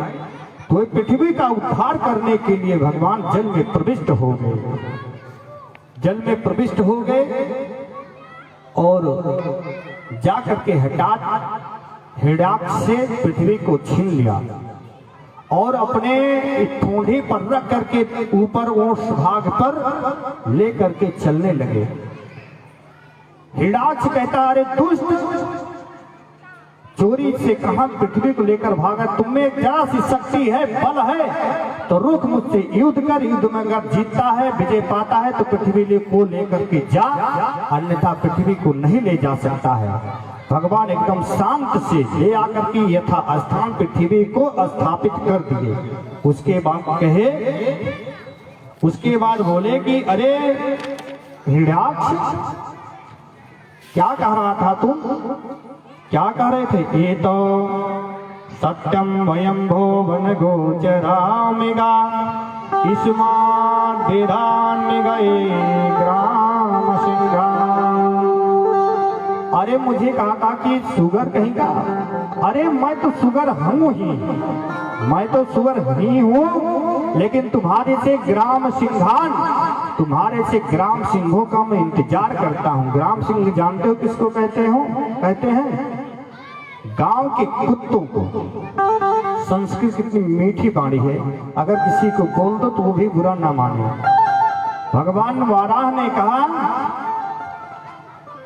S1: तो पृथ्वी का उद्धार करने के लिए भगवान जल में प्रविष्ट हो गए। जल में प्रविष्ट हो गए और जाकर के हठात हिरण्याक्ष से पृथ्वी को छीन लिया और अपने ठोंढे पर रख करके ऊपर ओष भाग पर ले करके चलने लगे। हिरण्याक्ष कहता, अरे दुष्ट, चोरी से कहां पृथ्वी को लेकर भागा, तुम्हें जरा सी शक्ति है, बल है तो रुक मुझसे युद्ध कर। युद्ध में अगर जीतता है, विजय पाता है तो पृथ्वी को लेकर के जा, अन्यथा पृथ्वी को नहीं ले जा सकता है। भगवान एकदम शांत से ले आकर के यथा स्थान पृथ्वी को स्थापित कर दिए। उसके बाद कहे, उसके बाद बोले कि अरे हिरण्याक्ष, क्या कह रहा था तुम, क्या कह रहे थे? ये तो सत्यम वयम भुवन गोचरामिगा इस्मात् विधान में गए ग्राम सिंहा। अरे मुझे कहा था कि सुगर कहीं का, अरे मैं तो सुगर हूं ही, मैं तो सुगर ही हूं, लेकिन तुम्हारे से ग्राम सिंहान, तुम्हारे से ग्राम सिंहों का मैं इंतजार करता हूं। ग्राम सिंह जानते हो किसको कहते हो? कहते हैं गांव के कुत्तों को। संस्कृत कितनी मीठी वाणी है, अगर किसी को बोल दो तो वो भी बुरा ना माने। भगवान वाराह ने कहा,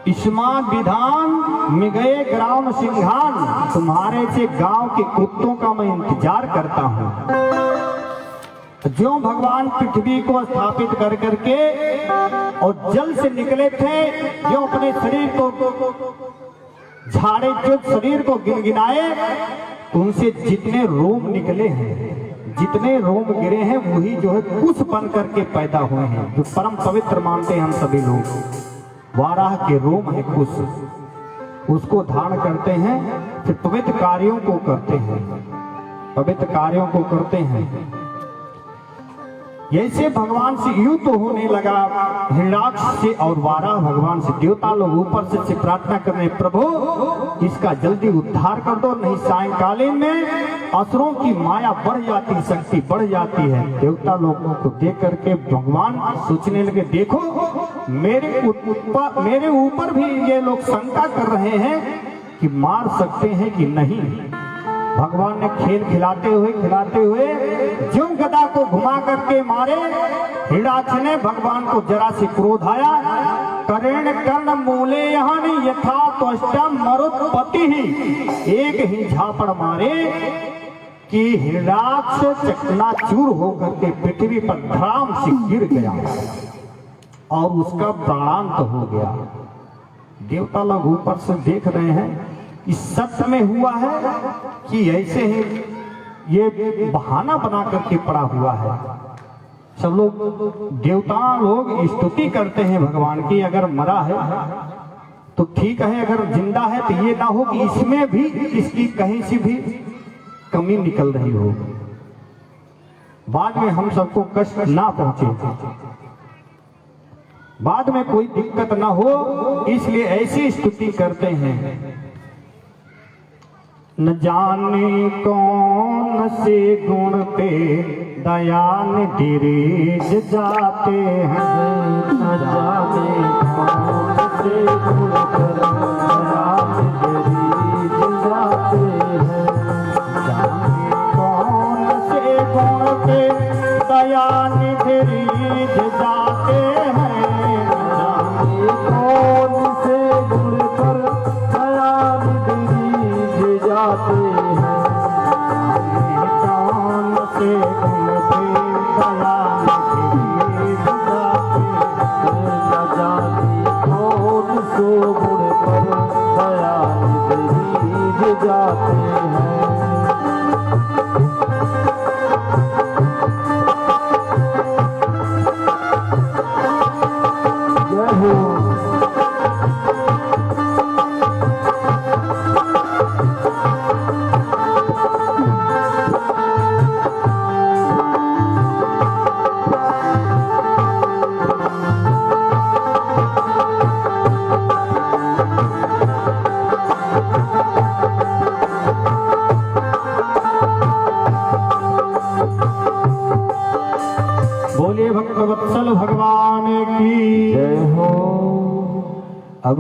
S1: इस्मात् विधान में गए ग्राम सिंहान, तुम्हारे से गांव के कुत्तों का मैं इंतजार करता हूं। जो भगवान पृथ्वी को स्थापित कर करके और जल से निकले थे, जो अपने शरीर को झाड़े, जो शरीर को गिनगिनाए, उनसे जितने रोम निकले हैं, जितने रोम गिरे हैं, वही जो है कुश बन करके पैदा हुए हैं, जो परम पवित्र मानते हैं हम सभी लोग। वाराह के रोम है कुश, उसको धारण करते हैं, फिर पवित्र कार्यों को करते हैं, पवित्र कार्यों को करते हैं। ऐसे भगवान से युद्ध होने लगा हिरण्याक्ष से और वाराह भगवान से। देवता लोग ऊपर से प्रार्थना कर रहे, प्रभु इसका जल्दी उद्धार कर दो, नहीं सायंकालीन में असुरों की माया बढ़ जाती, शक्ति बढ़ जाती है। देवता लोगों को देख करके भगवान सोचने लगे, देखो मेरे ऊपर भी ये लोग शंका कर रहे हैं कि मार सकते हैं कि नहीं। भगवान ने खेल खिलाते हुए जो गदा को घुमा करके मारे। हिरण्याक्ष ने भगवान को जरा से क्रोध आया, करेण कर्ण मूले यहां यथा त्वष्टम मरुत्पति ही, एक ही झापड़ मारे कि हिरण्याक्ष चकनाचूर होकर के पृथ्वी पर धड़ाम से गिर गया और उसका प्राणांत हो गया। देवता लोग ऊपर से देख रहे हैं, इस सत्य में हुआ है कि ऐसे ही ये बहाना बना करके पड़ा हुआ है। सब लोग देवता लोग स्तुति करते हैं भगवान की, अगर मरा है तो ठीक है, अगर जिंदा है तो ये ना हो कि इसमें भी इसकी कहीं से भी कमी निकल रही हो, बाद में हम सबको कष्ट ना पहुंचे, बाद में कोई दिक्कत ना हो, इसलिए ऐसी स्तुति करते हैं। न जाने कौन से गुण पे दया निधि रीझ जाते हैं,
S2: न जाने कौन से गुण पर दया निधि रीझ जाते हैं।
S1: जाने कौन से गुण पे दया निधि रीझ जाते हैं,
S2: जाने कौन से गुण पर दया निधि रीझ जाते हैं।
S1: कौन से गुण पे दया निधि रीझ जाते हैं।
S2: न जाने कौन से गुण पर दया निधि रीझ जाते हैं। जय हो।
S1: बोलिए भक्तवत्सल भगवान की
S2: जय हो।
S1: अब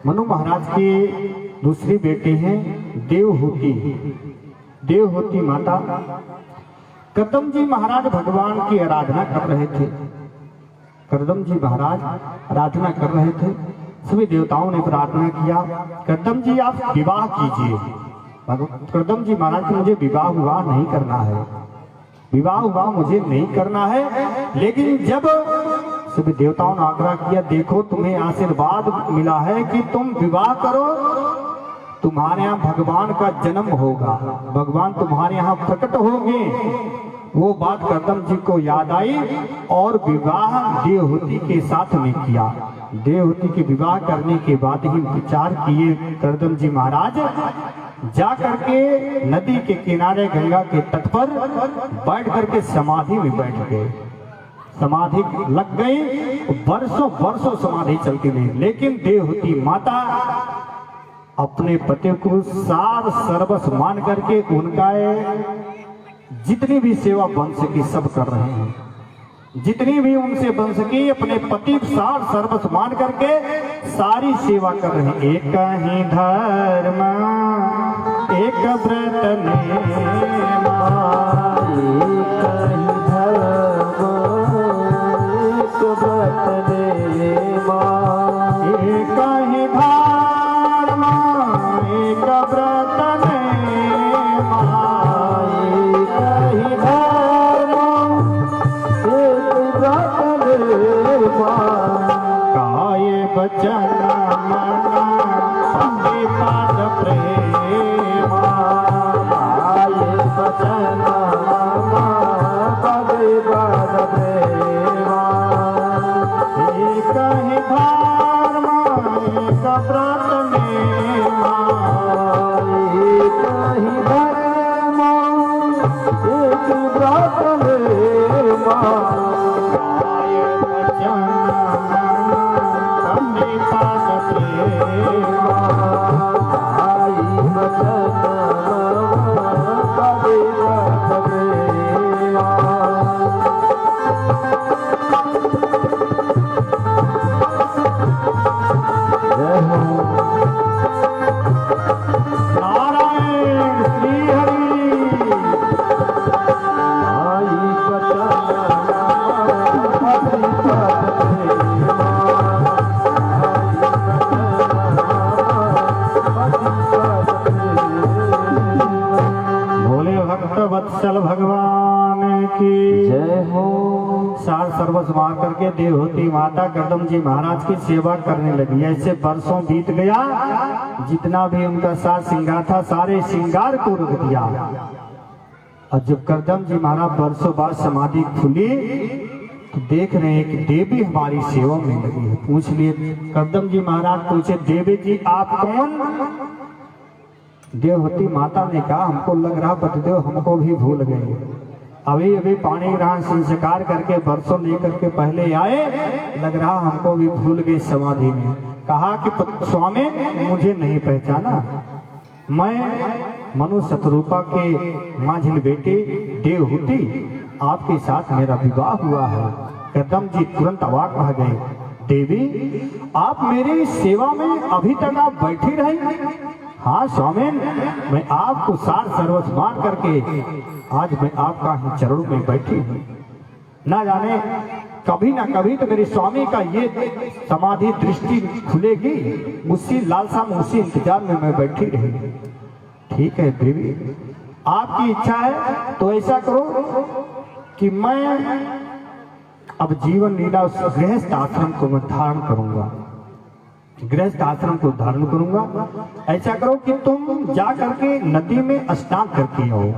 S1: मनु महाराज के दूसरी बेटी हैं देवहूति। देवहूति माता करदम जी महाराज भगवान की आराधना कर रहे थे। करदम जी महाराज आराधना कर रहे थे। सभी देवताओं ने प्रार्थना किया, करदम जी आप विवाह कीजिए। करदम जी महाराज मुझे विवाह नहीं करना है, विवाह मुझे नहीं करना है। लेकिन जब सभी देवताओं ने आग्रह किया, देखो तुम्हें आशीर्वाद मिला है कि तुम विवाह करो, तुम्हारे यहाँ भगवान का जन्म होगा, भगवान तुम्हारे यहाँ प्रकट होंगे। वो बात करदम जी को याद आई और विवाह देवहूति के साथ में किया। देवहूति के विवाह करने के बाद ही विचार किए करदम जी महाराज, जा करके नदी के किनारे गंगा के तट पर बैठ करके समाधि में बैठ गए। समाधि लग गई, वर्षों वर्षों समाधि चलती रही। लेकिन देवहूति माता अपने पति को सार सर्वस्व मान करके उनका जितनी भी सेवा बन सकी सब कर रहे हैं। जितनी भी उनसे बन सकी अपने पति सार सर्वस्व मान करके सारी सेवा कर रहे हैं। एक ही धर्म एक व्रत नेमा,
S2: एक व्रत नेमा,
S1: एक ही धर्म एक व्रत नेमा,
S2: एक ही धर्म एक व्रत नेमा।
S1: काय वचन मन पति पद प्रेमा,
S2: काय वचन पद पद प्रेमा।
S1: एक ही धर्म एक व्रत नेमा,
S2: एक ही धर्म एक व्रत नेमा।
S1: काय वचन मन पति पद प्रेमा,
S2: आई वचन पद पद प्रेमा। जय हो।
S1: नारायण श्री हरि।
S2: आई वचन पद पद प्रेमा।
S1: भोले भक्त वत्सल भगवान की
S2: जय हो।
S1: सार सर्वस्व मान करके देवहूति माता करदम जी महाराज की सेवा करने लगी। ऐसे वर्षों बीत गया, जितना भी उनका साज श्रृंगार था सारे श्रृंगार को रोक दिया। और जब करदम जी महाराज वर्षों बाद समाधि खुली तो देख रहे हैं कि देवी हमारी सेवा में लगी है। पूछ लिए करदम जी महाराज, पूछे देवी जी आप कौन? देवहूति माता ने कहा, हमको लग रहा पतिदेव हमको भी भूल गए, अभी अभी पानी ग्रहण संस्कार करके वर्षों लेकर के पहले आए, लग रहा हमको भी भूल गए समाधि में। कहा कि स्वामी मुझे नहीं पहचाना, मैं मनु शतरूपा के माझिल बेटे देवहूति आपके साथ मेरा विवाह हुआ है। कदम जी तुरंत अवाक रह गए। देवी, आप मेरी सेवा में अभी तक आप बैठी रही? हाँ स्वामी, मैं आपको सार सर्वस्व मान करके आज मैं आपका ही चरणों में बैठी हूँ। ना जाने कभी ना कभी तो मेरे स्वामी का ये समाधि दृष्टि खुलेगी, उसी लालसा में उसी इंतजार में मैं बैठी रही। ठीक है देवी, आपकी इच्छा है तो ऐसा करो कि मैं अब जीवन लीला उस गृहस्थ आश्रम को मैं धारण करूंगा, गृहस्थ आश्रम को धारण करूंगा। ऐसा करो कि तुम जा करके नदी में स्नान करके आओ,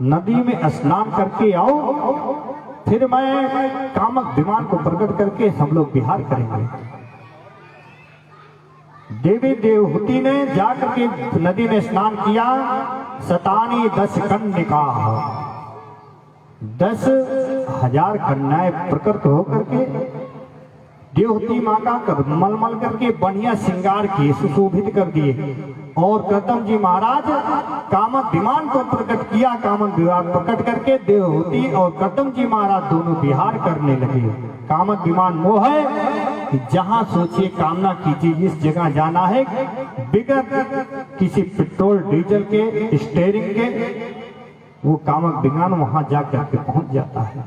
S1: नदी में स्नान करके आओ, फिर मैं कामक विमान को प्रकट करके हम लोग विहार करेंगे। देवी देवहूति ने जाकर के नदी में स्नान किया। शतानी 10 कन्या, 10,000 कन्याएं प्रकट होकर के देवहूति माता का मलमल करके बढ़िया श्रृंगार किए, सुशोभित कर दिए। और कदम जी महाराज कामक विमान को प्रकट किया। कामक विमान प्रकट करके देवहूति और कदम जी महाराज दोनों विहार करने लगे। कामक विमान वो है कि जहां सोचिए कामना कीजिए, इस जगह जाना है, बिगड़ किसी पेट्रोल डीजल के स्टीयरिंग के वो कामक विमान वहां जाकर के पहुंच जाता है।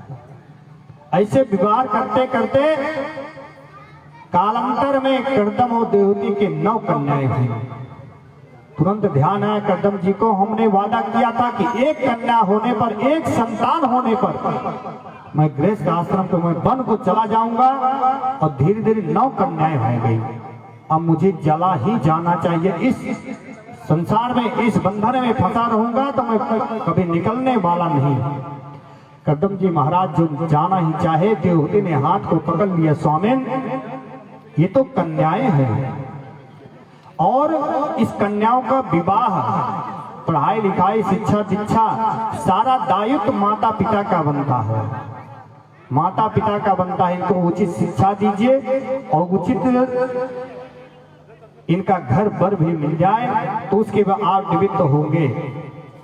S1: ऐसे विवाह करते करते कालांतर में कदम और देवहूति के 9 कन्याएं हुई। तुरंत ध्यान आया कदम जी को, हमने वादा किया था कि एक कन्या होने पर, एक संतान होने पर मैं गृहस्थ आश्रम को मैं वन को चला जाऊंगा। और धीरे धीरे 9 कन्याएं हो गई। अब मुझे जला ही जाना चाहिए, इस संसार में, इस बंधन में फंसा रहूंगा तो मैं कभी निकलने वाला नहीं। कदम जी महाराज जो जाना ही चाहे, देवहूति ने हाथ को पकड़ लिया। स्वामी, ये तो कन्याएं हैं और इस कन्याओं का विवाह, पढ़ाई लिखाई, शिक्षा दीक्षा, सारा दायित्व माता पिता का बनता है, माता पिता का बनता है। इनको उचित शिक्षा दीजिए और उचित इनका घर बर भी मिल जाए तो उसके बाद आप निवृत्त होंगे।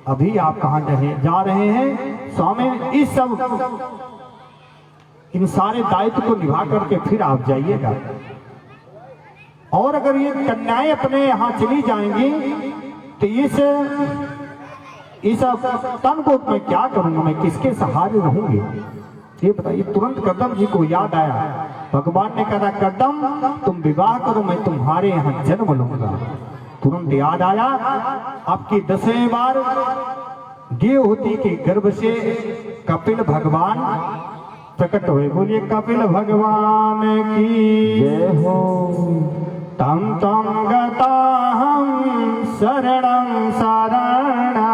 S1: अभी आप कहाँ जा रहे हैं? स्वामी, इस सब इन सारे दायित्व को निभा करके फिर आप जाइएगा। और अगर ये कन्याएं अपने यहाँ चली जाएंगी तो इस तन को मैं क्या करूंगा, मैं किसके सहारे रहूंगी? ये बताइए। तुरंत कदम जी को याद आया, भगवान ने कहा कदम तुम विवाह करो, मैं तुम्हारे यहाँ जन्म लूंगा। तुरंत याद आया, आपकी 10वें बार देवहूति के गर्भ से कपिल भगवान प्रकट हुए। बोलिए कपिल भगवान की जय हो। तम तम गताहं शरणं शरणं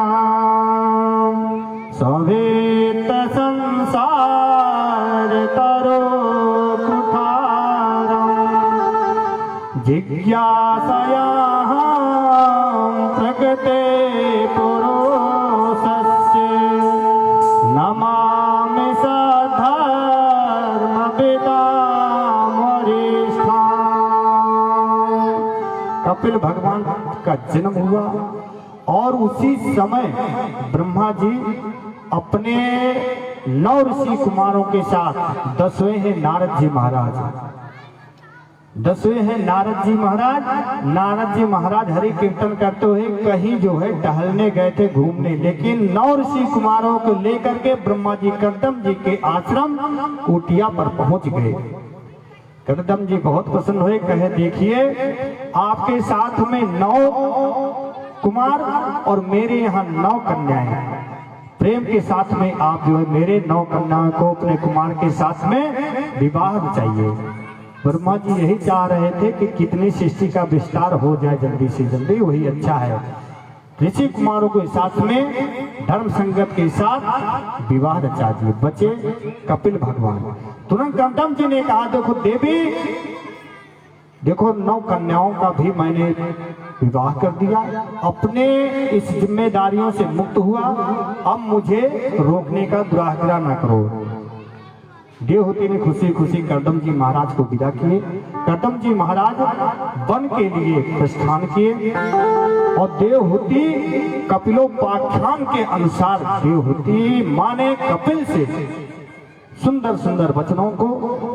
S1: सवेत संसार तरो कुठारं जिज्ञासयाहं प्रकृते पुरुषस्य नमामि कपिल भगवान का जन्म हुआ और उसी समय ब्रह्मा जी अपने 9 ऋषि कुमारों के साथ 10वें हैं नारद जी महाराज, 10वें हैं नारद जी महाराज। नारद जी महाराज हरि कीर्तन करते हुए कहीं जो है टहलने गए थे, घूमने, लेकिन 9 ऋषि कुमारों को लेकर के ब्रह्मा जी कदम जी के आश्रम कुटिया पर पहुंच गए। कदम जी बहुत प्रसन्न हुए, कहे देखिए आपके साथ में 9 कुमार और मेरे यहाँ 9 कन्याएं, प्रेम के साथ में आप जो है मेरे 9 कन्याओं को अपने कुमार के साथ में विवाह चाहिए। ब्रह्मा जी यही चाह रहे थे कि कितनी सृष्टि का विस्तार हो जाए जल्दी से जल्दी, वही अच्छा है। ऋषि कुमारों के साथ में धर्म संगत के साथ विवाह रचा दिए, बचे कपिल भगवान। तुरंत कदम जी ने कहा देखो देवी, देखो 9 कन्याओं का भी मैंने विवाह कर दिया, अपने इस जिम्मेदारियों से मुक्त हुआ, अब मुझे रोकने का दुराग्रह न करो। देवहूति ने खुशी खुशी करदम जी महाराज को विदा किए। करदम जी महाराज वन के लिए प्रस्थान किए और देवहूति कपिलोपाख्यान के अनुसार देवहूति माने कपिल से सुंदर सुंदर वचनों को,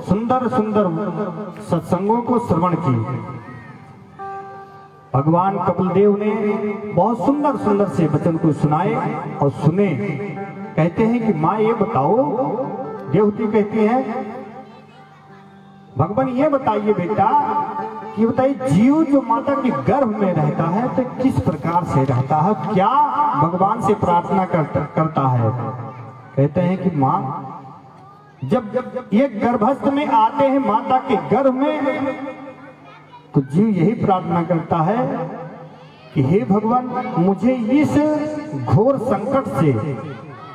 S1: सुंदर सुंदर सत्संगों को श्रवण की। भगवान कपिल देव ने बहुत सुंदर सुंदर से वचन को सुनाए और सुने। कहते हैं कि माँ ये बताओ, देवहूति कहती है भगवान ये बताइए बेटा कि बताइए जीव जो माता के गर्भ में रहता है तो किस प्रकार से रहता है, क्या भगवान से प्रार्थना करता है। कहते हैं कि माँ जब ये गर्भस्थ में आते हैं माता के गर्भ में तो जीव यही प्रार्थना करता है कि हे भगवान मुझे इस घोर संकट से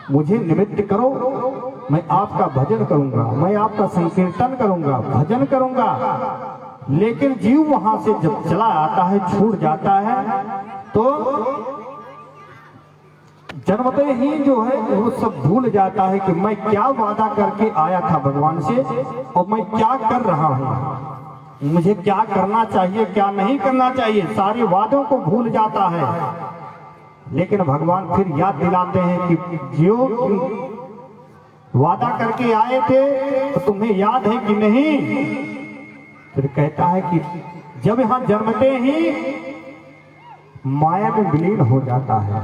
S1: मुझे निमित्त करो, मैं आपका भजन करूंगा, मैं आपका संकीर्तन करूंगा, भजन करूंगा। लेकिन जीव वहां से जब चला आता है, छूट जाता है, तो जन्मते ही जो है वो सब भूल जाता है कि मैं क्या वादा करके आया था भगवान से और मैं क्या कर रहा हूं, मुझे क्या करना चाहिए क्या नहीं करना चाहिए, सारे वादों को भूल जाता है। लेकिन भगवान फिर याद दिलाते हैं कि जो वादा करके आए थे तो तुम्हें याद है कि नहीं। फिर कहता है कि जब यहां जन्मते ही माया में विलीन हो जाता है।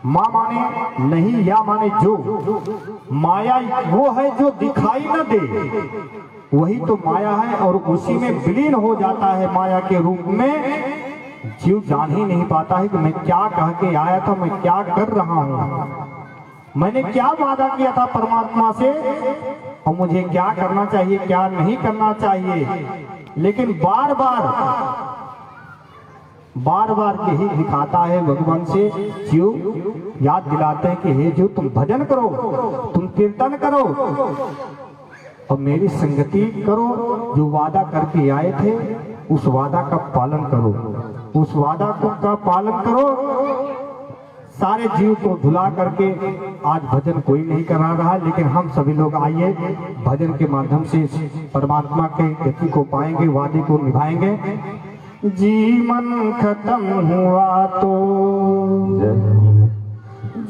S1: माँ माने नहीं, या माने जो, माया वो है जो दिखाई न दे, वही तो माया है और उसी में विलीन हो जाता है। माया के रूप में जीव जान ही नहीं पाता है कि मैं क्या कह के आया था, मैं क्या कर रहा हूं, मैंने क्या वादा किया था परमात्मा से और मुझे क्या करना चाहिए क्या नहीं करना चाहिए। लेकिन बार बार यही दिखाता है भगवान से, जीव याद दिलाते हैं कि हे जीव तुम भजन करो, तुम कीर्तन करो और मेरी संगति करो। जो वादा करके आए थे उस वादा का पालन करो, उस वादा का पालन करो। सारे जीव को भुला करके आज भजन कोई नहीं करा रहा, लेकिन हम सभी लोग आइए भजन के माध्यम से परमात्मा के गति को पाएंगे, वादे को निभाएंगे। जीवन खत्म हुआ तो,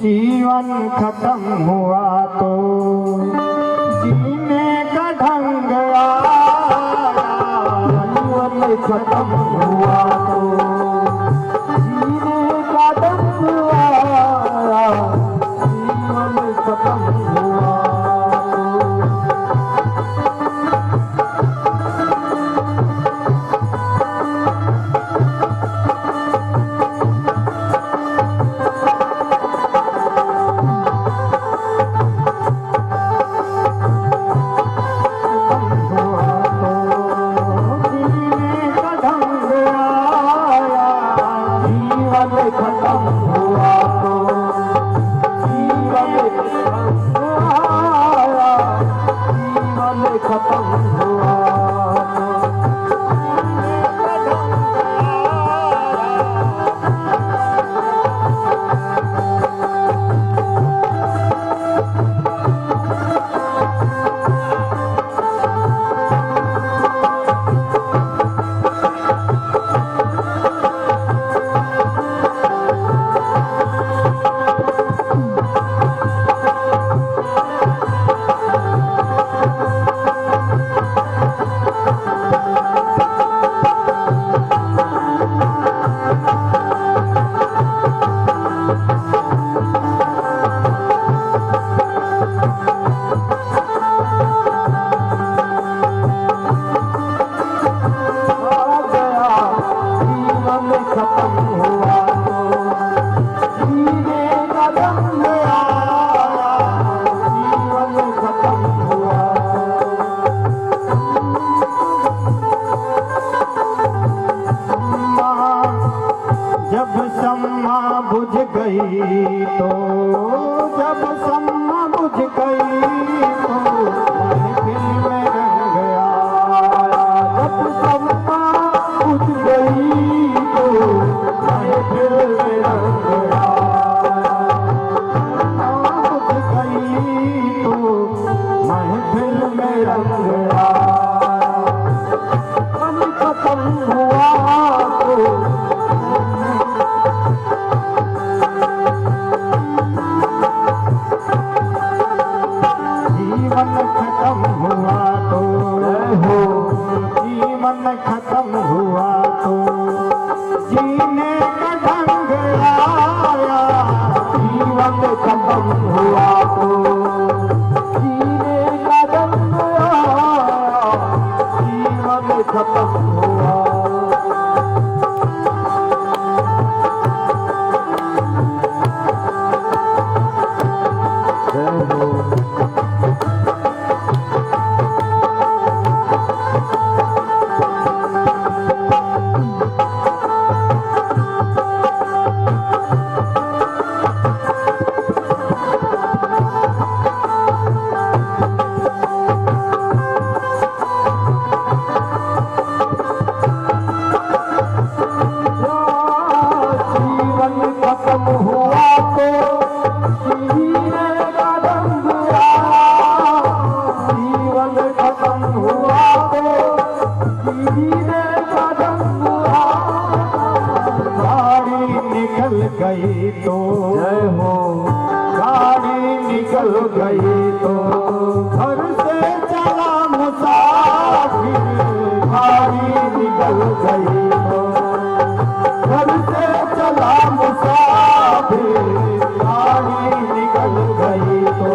S1: जीवन खत्म हुआ तो जीने का ढंग आया, जीवन खत्म हुआ तो जीने का ढंग आया, जीवन खत्म हुआ। महफिल में निकल गई तो
S2: जय हो
S1: गाड़ी निकल गई तो घर से चला मुसाफिर, गाड़ी निकल गई तो घर से चला मुसाफिर, गाड़ी निकल गई तो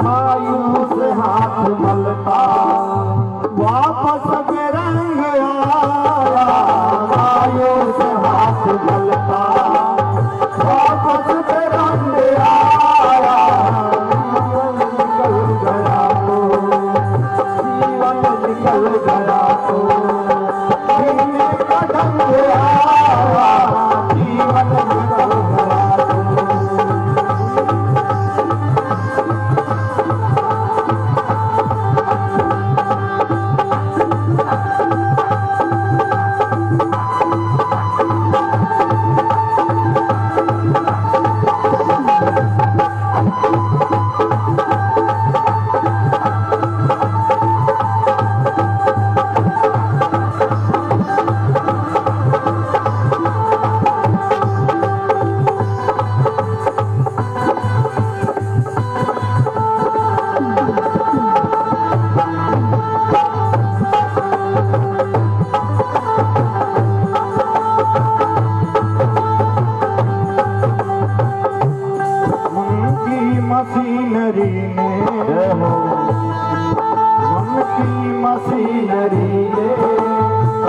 S1: मायूस हाथ मलता वापस बेरंग आया, मायूस हाथ मलता वापस बेरंग आया, जीवन निकल गया तो जीवन निकल गया तो जीने का ढंग आया, जीवन निकल गया तो मशीनरी ने मन की मशीनरी ने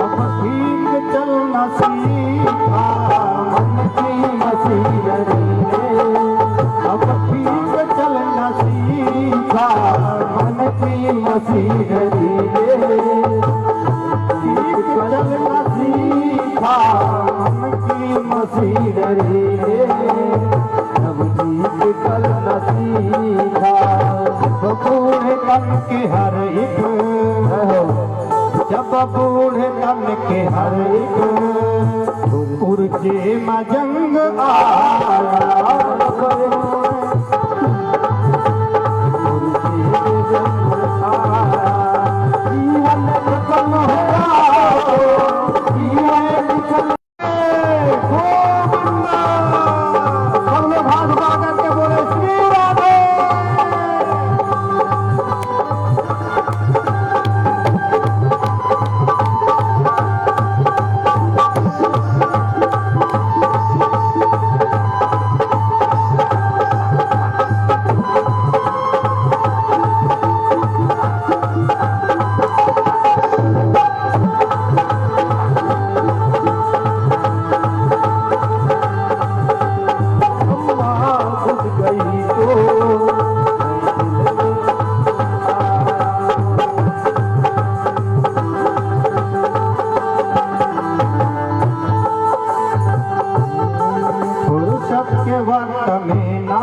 S1: अब ठीक चलना सीखा, मन की मशीनरी ने अब ठीक चलना सीखा, मन की मशीनरी ने ठीक चलना सीखा, मन की मशीनरी ने कल नसीहा। बूढ़े तन के हर एक जब बूढ़े तन के हर एक उर्जे में जंग आया, जीवन निकल जीवन निकल वक्त में ना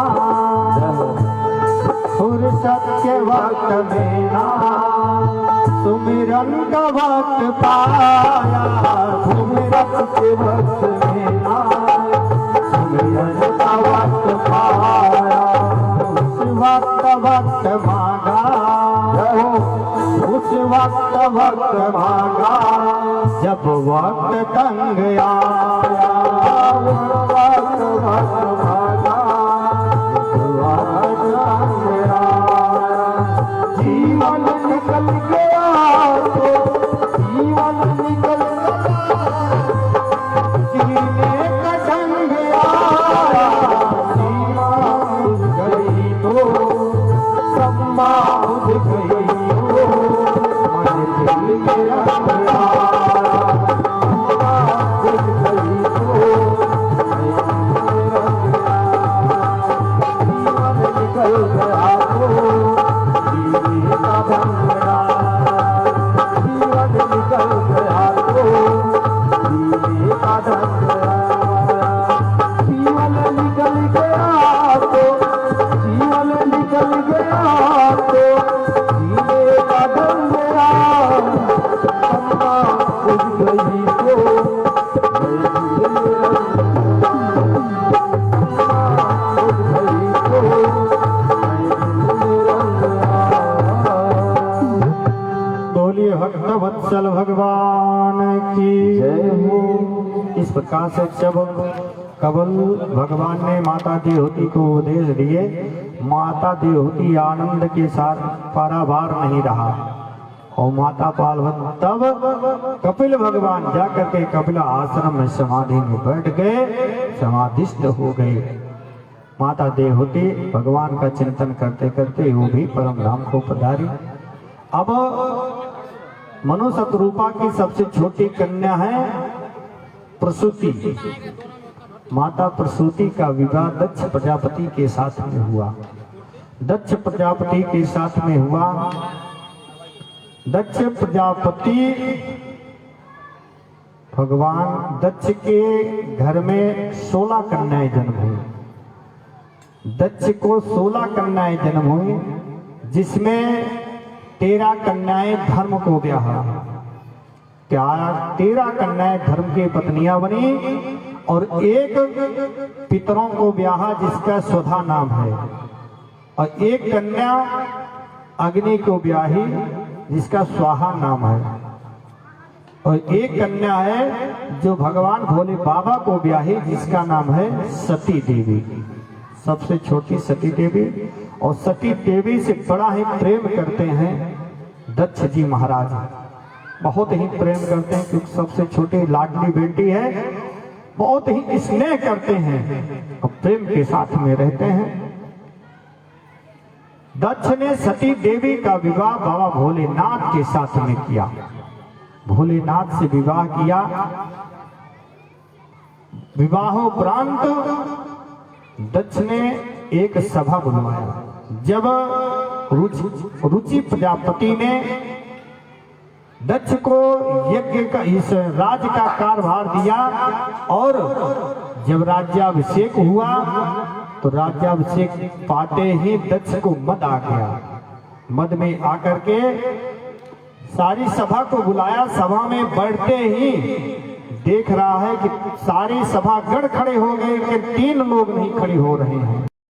S1: फुर्सत के वक्त में ना सुमिरन का वक्त पाया, सुमिरन के वक्त में ना सुमिरन का वक्त पाया, उस वक्त मांगा, उस वक्त मांगा जब वक्त तंग आया, वक्त मांगा जीवन निकल गया तो जीवन निकल गया, जीने का ढंग आया, सीमा बुझ गई तो सम्मा बुझ गई तो मन दिल मेरा बुझ गई तो
S2: जय हो।
S1: इस प्रकार से जब कबल भगवान ने माता देवहूति को उपदेश दिए, माता देवहूति आनंद के साथ पारावार नहीं रहा और माता पार्वती तब कपिल भगवान जाकर के कपिला आश्रम में समाधि में बैठ गए, समाधिस्थ हो गए। माता देवहूति भगवान का चिंतन करते करते वो भी परम धाम को पधारी। अब मनुष्य रूपा की सबसे छोटी कन्या है प्रसूति। माता प्रसूति का विवाह दक्ष प्रजापति के साथ में हुआ। दक्ष प्रजापति के साथ में हुआ। दक्ष प्रजापति भगवान दक्ष के घर में 16 कन्याएं जन्म हुई। दक्ष को 16 कन्याएं जन्म हुई, जिसमें 13 कन्याएं धर्म को ब्याहा। 13 कन्याएं धर्म की पत्नियां बनी और एक पितरों को ब्याहा जिसका स्वधा नाम है, और एक कन्या अग्नि को ब्याही जिसका स्वाहा नाम है, और एक कन्या है जो भगवान भोले बाबा को ब्याही जिसका नाम है सती देवी, सबसे छोटी सती देवी। और सती देवी से बड़ा ही प्रेम करते हैं दक्ष जी महाराज, बहुत ही प्रेम करते हैं क्योंकि सबसे छोटी लाडली बेटी है, बहुत ही स्नेह करते हैं और प्रेम के साथ में रहते हैं। दक्ष ने सती देवी का विवाह बाबा भोलेनाथ के साथ में किया। भोलेनाथ से विवाह किया। विवाहोपरांत दक्ष ने एक सभा बुलवाया। जब रुचि प्रजापति ने दक्ष को यज्ञ का इस राज का कार्यभार दिया और जब राज्याभिषेक हुआ तो राज्याभिषेक पाते ही दक्ष को मद आ गया। मद में आकर के सारी सभा को बुलाया। सभा में बैठते ही देख रहा है कि सारी सभा गण खड़े हो गए कि 3 लोग नहीं खड़े हो रहे हैं।